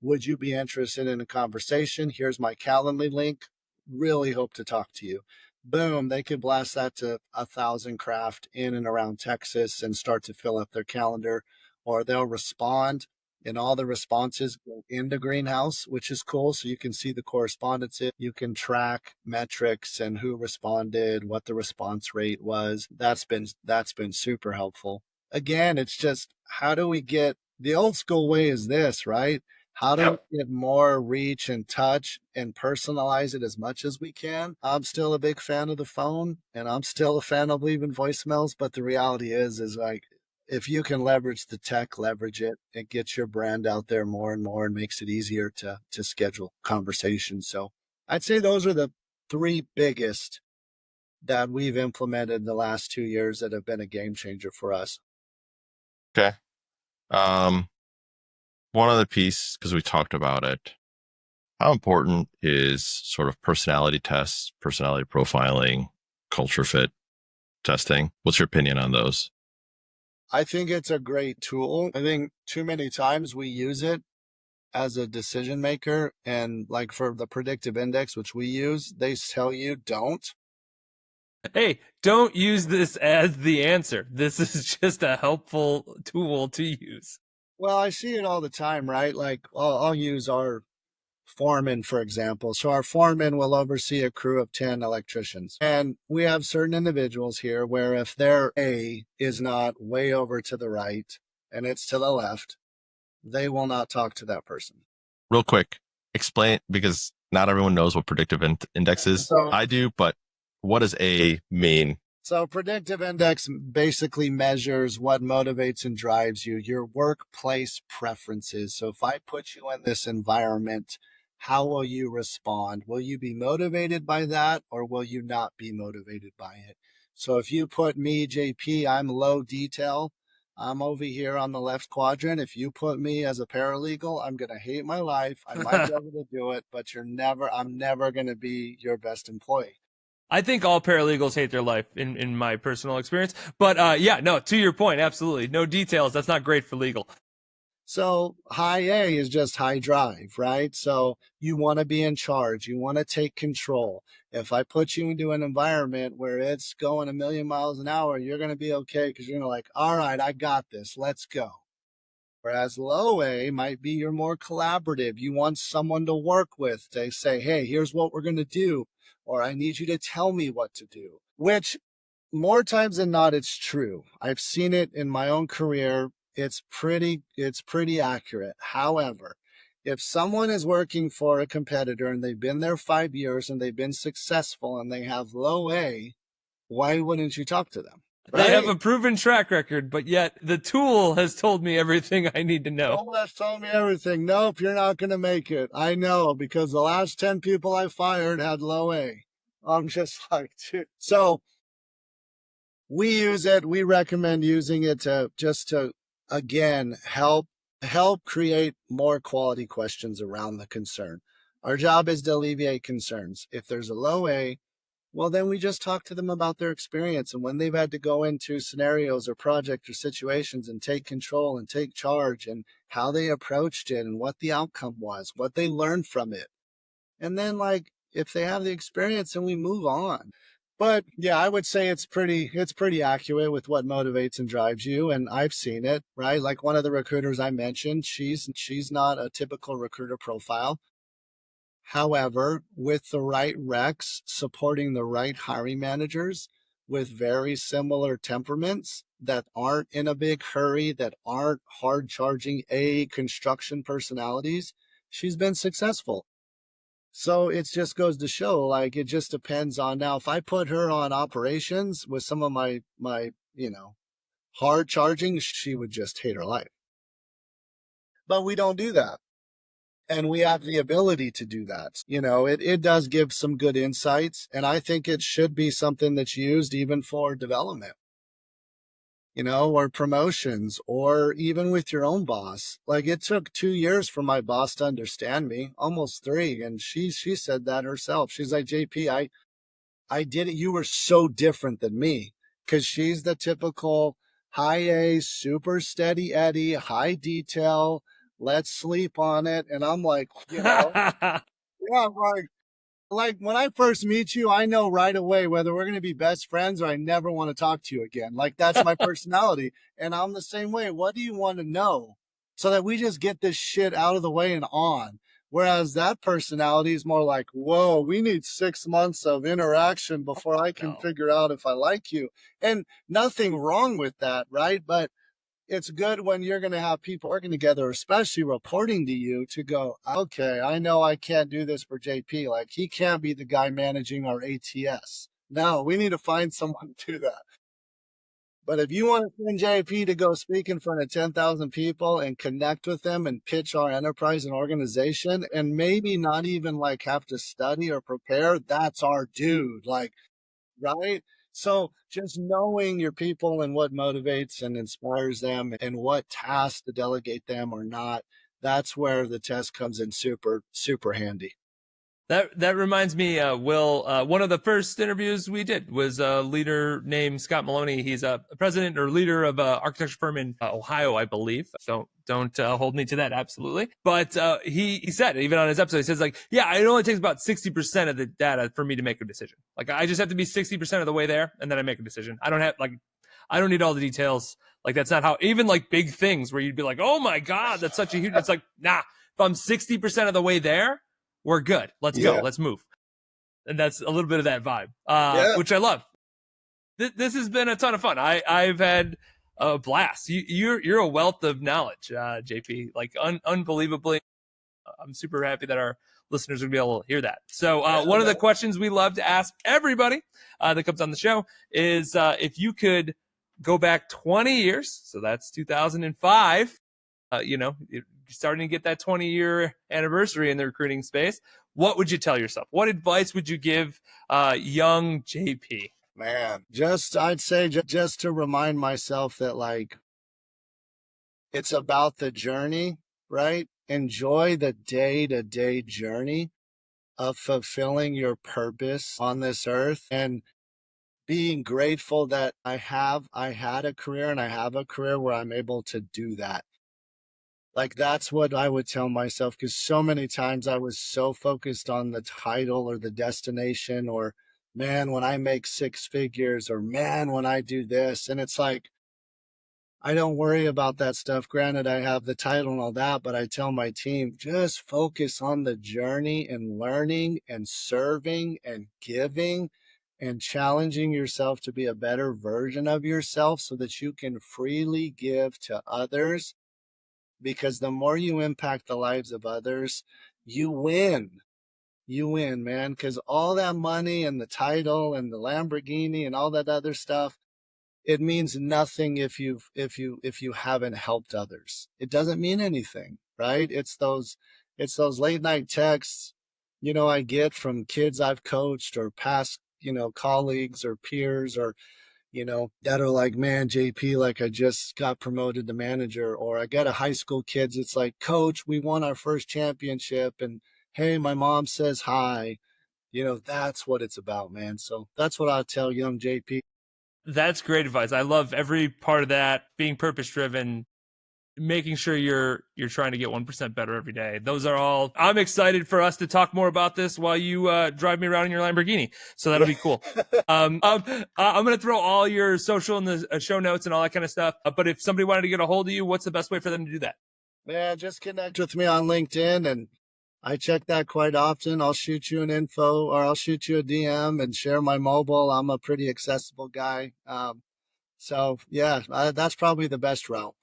Would you be interested in a conversation? Here's my Calendly link. Really hope to talk to you. Boom, they could blast that to 1,000 craft in and around Texas and start to fill up their calendar, or they'll respond and all the responses go into Greenhouse, which is cool. So you can see the correspondences. You can track metrics and who responded, what the response rate was. That's been super helpful. Again, it's just how do we get the old school way is this, right? How do we get more reach and touch and personalize it as much as we can? I'm still a big fan of the phone and I'm still a fan of leaving voicemails, but the reality is like, if you can leverage the tech, leverage it. It gets your brand out there more and more and makes it easier to schedule conversations. So I'd say those are the 3 biggest that we've implemented the last 2 years that have been a game changer for us. Okay. One other piece, because we talked about it, how important is sort of personality tests, personality profiling, culture fit testing? What's your opinion on those? I think it's a great tool. I think too many times we use it as a decision maker, and like for the predictive index, which we use, they tell you don't. Hey, don't use this as the answer. This is just a helpful tool to use. Well, I see it all the time, right? Like I'll use our foreman, for example. So our foreman will oversee a crew of 10 electricians. And we have certain individuals here where if their A is not way over to the right and it's to the left, they will not talk to that person. Real quick, explain, because not everyone knows what predictive index is. So, I do, but what does A mean? So predictive index basically measures what motivates and drives you, your workplace preferences. So if I put you in this environment, how will you respond? Will you be motivated by that or will you not be motivated by it? So if you put me, JP, I'm low detail. I'm over here on the left quadrant. If you put me as a paralegal, I'm going to hate my life. I might be able to do it, but I'm never going to be your best employee. I think all paralegals hate their life in my personal experience. But yeah, no, to your point, absolutely. No details. That's not great for legal. So high A is just high drive, right? So you want to be in charge. You want to take control. If I put you into an environment where it's going 1,000,000 miles an hour, you're going to be okay because you're like, all right, I got this. Let's go. Whereas low A might be you're more collaborative. You want someone to work with. They say, hey, here's what we're going to do. or I need you to tell me what to do, which more times than not, it's true. I've seen it in my own career. It's pretty accurate. However, if someone is working for a competitor and they've been there 5 years and they've been successful and they have low A, why wouldn't you talk to them? They have a proven track record, but yet the tool has told me everything I need to know. Tool has told me everything. Nope, you're not going to make it. I know, because the last 10 people I fired had low A. I'm just like, dude. So we use it. We recommend using it to again, help create more quality questions around the concern. Our job is to alleviate concerns. If there's a low A, well, then we just talk to them about their experience and when they've had to go into scenarios or projects or situations and take control and take charge and how they approached it and what the outcome was, what they learned from it. And then, like, if they have the experience, then we move on. But yeah, I would say it's pretty accurate with what motivates and drives you. And I've seen it, right? Like one of the recruiters I mentioned, she's not a typical recruiter profile. However, with the right recs supporting the right hiring managers with very similar temperaments that aren't in a big hurry, that aren't hard charging A construction personalities, she's been successful. So it just goes to show, like, it just depends on, now, if I put her on operations with some of my, hard charging, she would just hate her life. But we don't do that. And we have the ability to do that. It does give some good insights. And I think it should be something that's used even for development, or promotions, or even with your own boss. Like, it took 2 years for my boss to understand me, almost 3. And she said that herself. She's like, JP, I did it. You were so different than me, because she's the typical high A, super steady Eddie, high detail. Let's sleep on it. And I'm like, yeah, I'm like when I first meet you, I know right away whether we're going to be best friends or I never want to talk to you again. Like, that's my personality. And I'm the same way. What do you want to know? So that we just get this shit out of the way and on. Whereas that personality is more like, whoa, we need 6 months of interaction before I can figure out if I like you. And nothing wrong with that, right? But it's good when you're going to have people working together, especially reporting to you, to go, okay, I know I can't do this for JP. Like, he can't be the guy managing our ATS. No, we need to find someone to do that. But if you want to send JP to go speak in front of 10,000 people and connect with them and pitch our enterprise and organization, and maybe not even like have to study or prepare, that's our dude. Like, right? So just knowing your people and what motivates and inspires them and what tasks to delegate them or not, that's where the test comes in super, super handy. That reminds me, Will, one of the first interviews we did was a leader named Scott Maloney. He's a president or leader of an architecture firm in Ohio, I believe. So don't hold me to that, absolutely. But he said, even on his episode, he says, like, yeah, it only takes about 60% of the data for me to make a decision. Like, I just have to be 60% of the way there, and then I make a decision. I don't need all the details. Like, that's not how, even like big things where you'd be like, oh my God, that's such a huge, it's like, nah, if I'm 60% of the way there, we're good. Let's go. Let's move. And that's a little bit of that vibe, which I love. This has been a ton of fun. I've had a blast. You're a wealth of knowledge, JP, like unbelievably. I'm super happy that our listeners will be able to hear that. So one of the questions we love to ask everybody that comes on the show is if you could go back 20 years, so that's 2005, you're starting to get that 20-year anniversary in the recruiting space. What would you tell yourself? What advice would you give young JP? Man, I'd say just to remind myself that, like, it's about the journey, right? Enjoy the day-to-day journey of fulfilling your purpose on this earth, and being grateful that I had a career and I have a career where I'm able to do that. Like, that's what I would tell myself, because so many times I was so focused on the title or the destination, or, man, when I make 6 figures, or, man, when I do this. And it's like, I don't worry about that stuff. Granted, I have the title and all that, but I tell my team, just focus on the journey and learning and serving and giving and challenging yourself to be a better version of yourself so that you can freely give to others. Because the more you impact the lives of others, you win. You win, man. Because all that money and the title and the Lamborghini and all that other stuff, it means nothing if you haven't helped others. It doesn't mean anything, right? It's those late night texts, I get from kids I've coached or past, colleagues or peers or, that are like, man, JP, like I just got promoted to manager. Or I got a high school kids. It's like, coach, we won our first championship. And hey, my mom says hi. That's what it's about, man. So that's what I'll tell young JP. That's great advice. I love every part of that, being purpose driven, making sure you're trying to get 1% better every day. Those are all. I'm excited for us to talk more about this while you drive me around in your Lamborghini. So that'll be cool. I'm going to throw all your social in the show notes and all that kind of stuff. But if somebody wanted to get a hold of you, what's the best way for them to do that? Man, just connect with me on LinkedIn, and I check that quite often. I'll shoot you an info, or I'll shoot you a DM and share my mobile. I'm a pretty accessible guy. So yeah, that's probably the best route.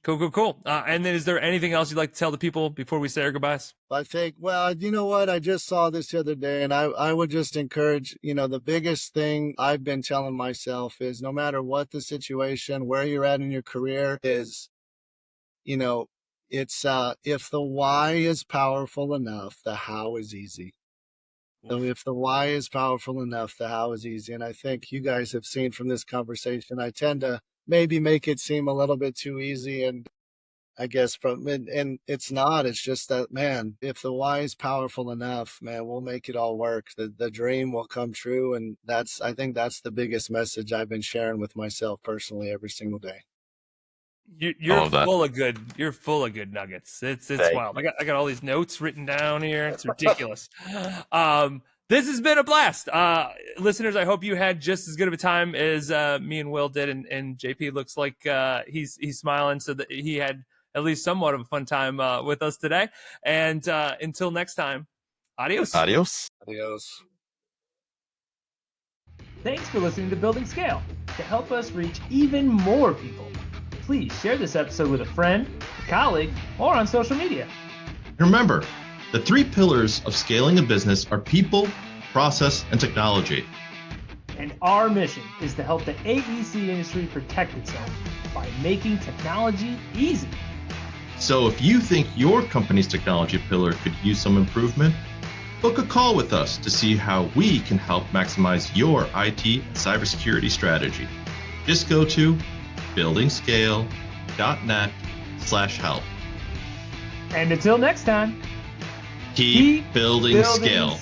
Cool. And then is there anything else you'd like to tell the people before we say our goodbyes? I think, well, you know what? I just saw this the other day, and I would just encourage, the biggest thing I've been telling myself is no matter what the situation, where you're at in your career is, it's if the why is powerful enough, the how is easy. So if the why is powerful enough, the how is easy. And I think you guys have seen from this conversation, I tend to maybe make it seem a little bit too easy. And I guess and it's not, it's just that, man, if the why is powerful enough, man, we'll make it all work. The dream will come true. And I think that's the biggest message I've been sharing with myself personally every single day. You're full of good nuggets. It's wild. I got all these notes written down here. It's ridiculous. This has been a blast. Listeners, I hope you had just as good of a time as me and Will did, and JP looks like he's smiling, so that he had at least somewhat of a fun time with us today. And until next time, adios. Thanks for listening to Building Scale. To help us reach even more people, please share this episode with a friend, a colleague, or on social media. Remember, the 3 pillars of scaling a business are people, process, and technology. And our mission is to help the AEC industry protect itself by making technology easy. So if you think your company's technology pillar could use some improvement, book a call with us to see how we can help maximize your IT and cybersecurity strategy. Just go to buildingscale.net/help. And until next time, keep building scale.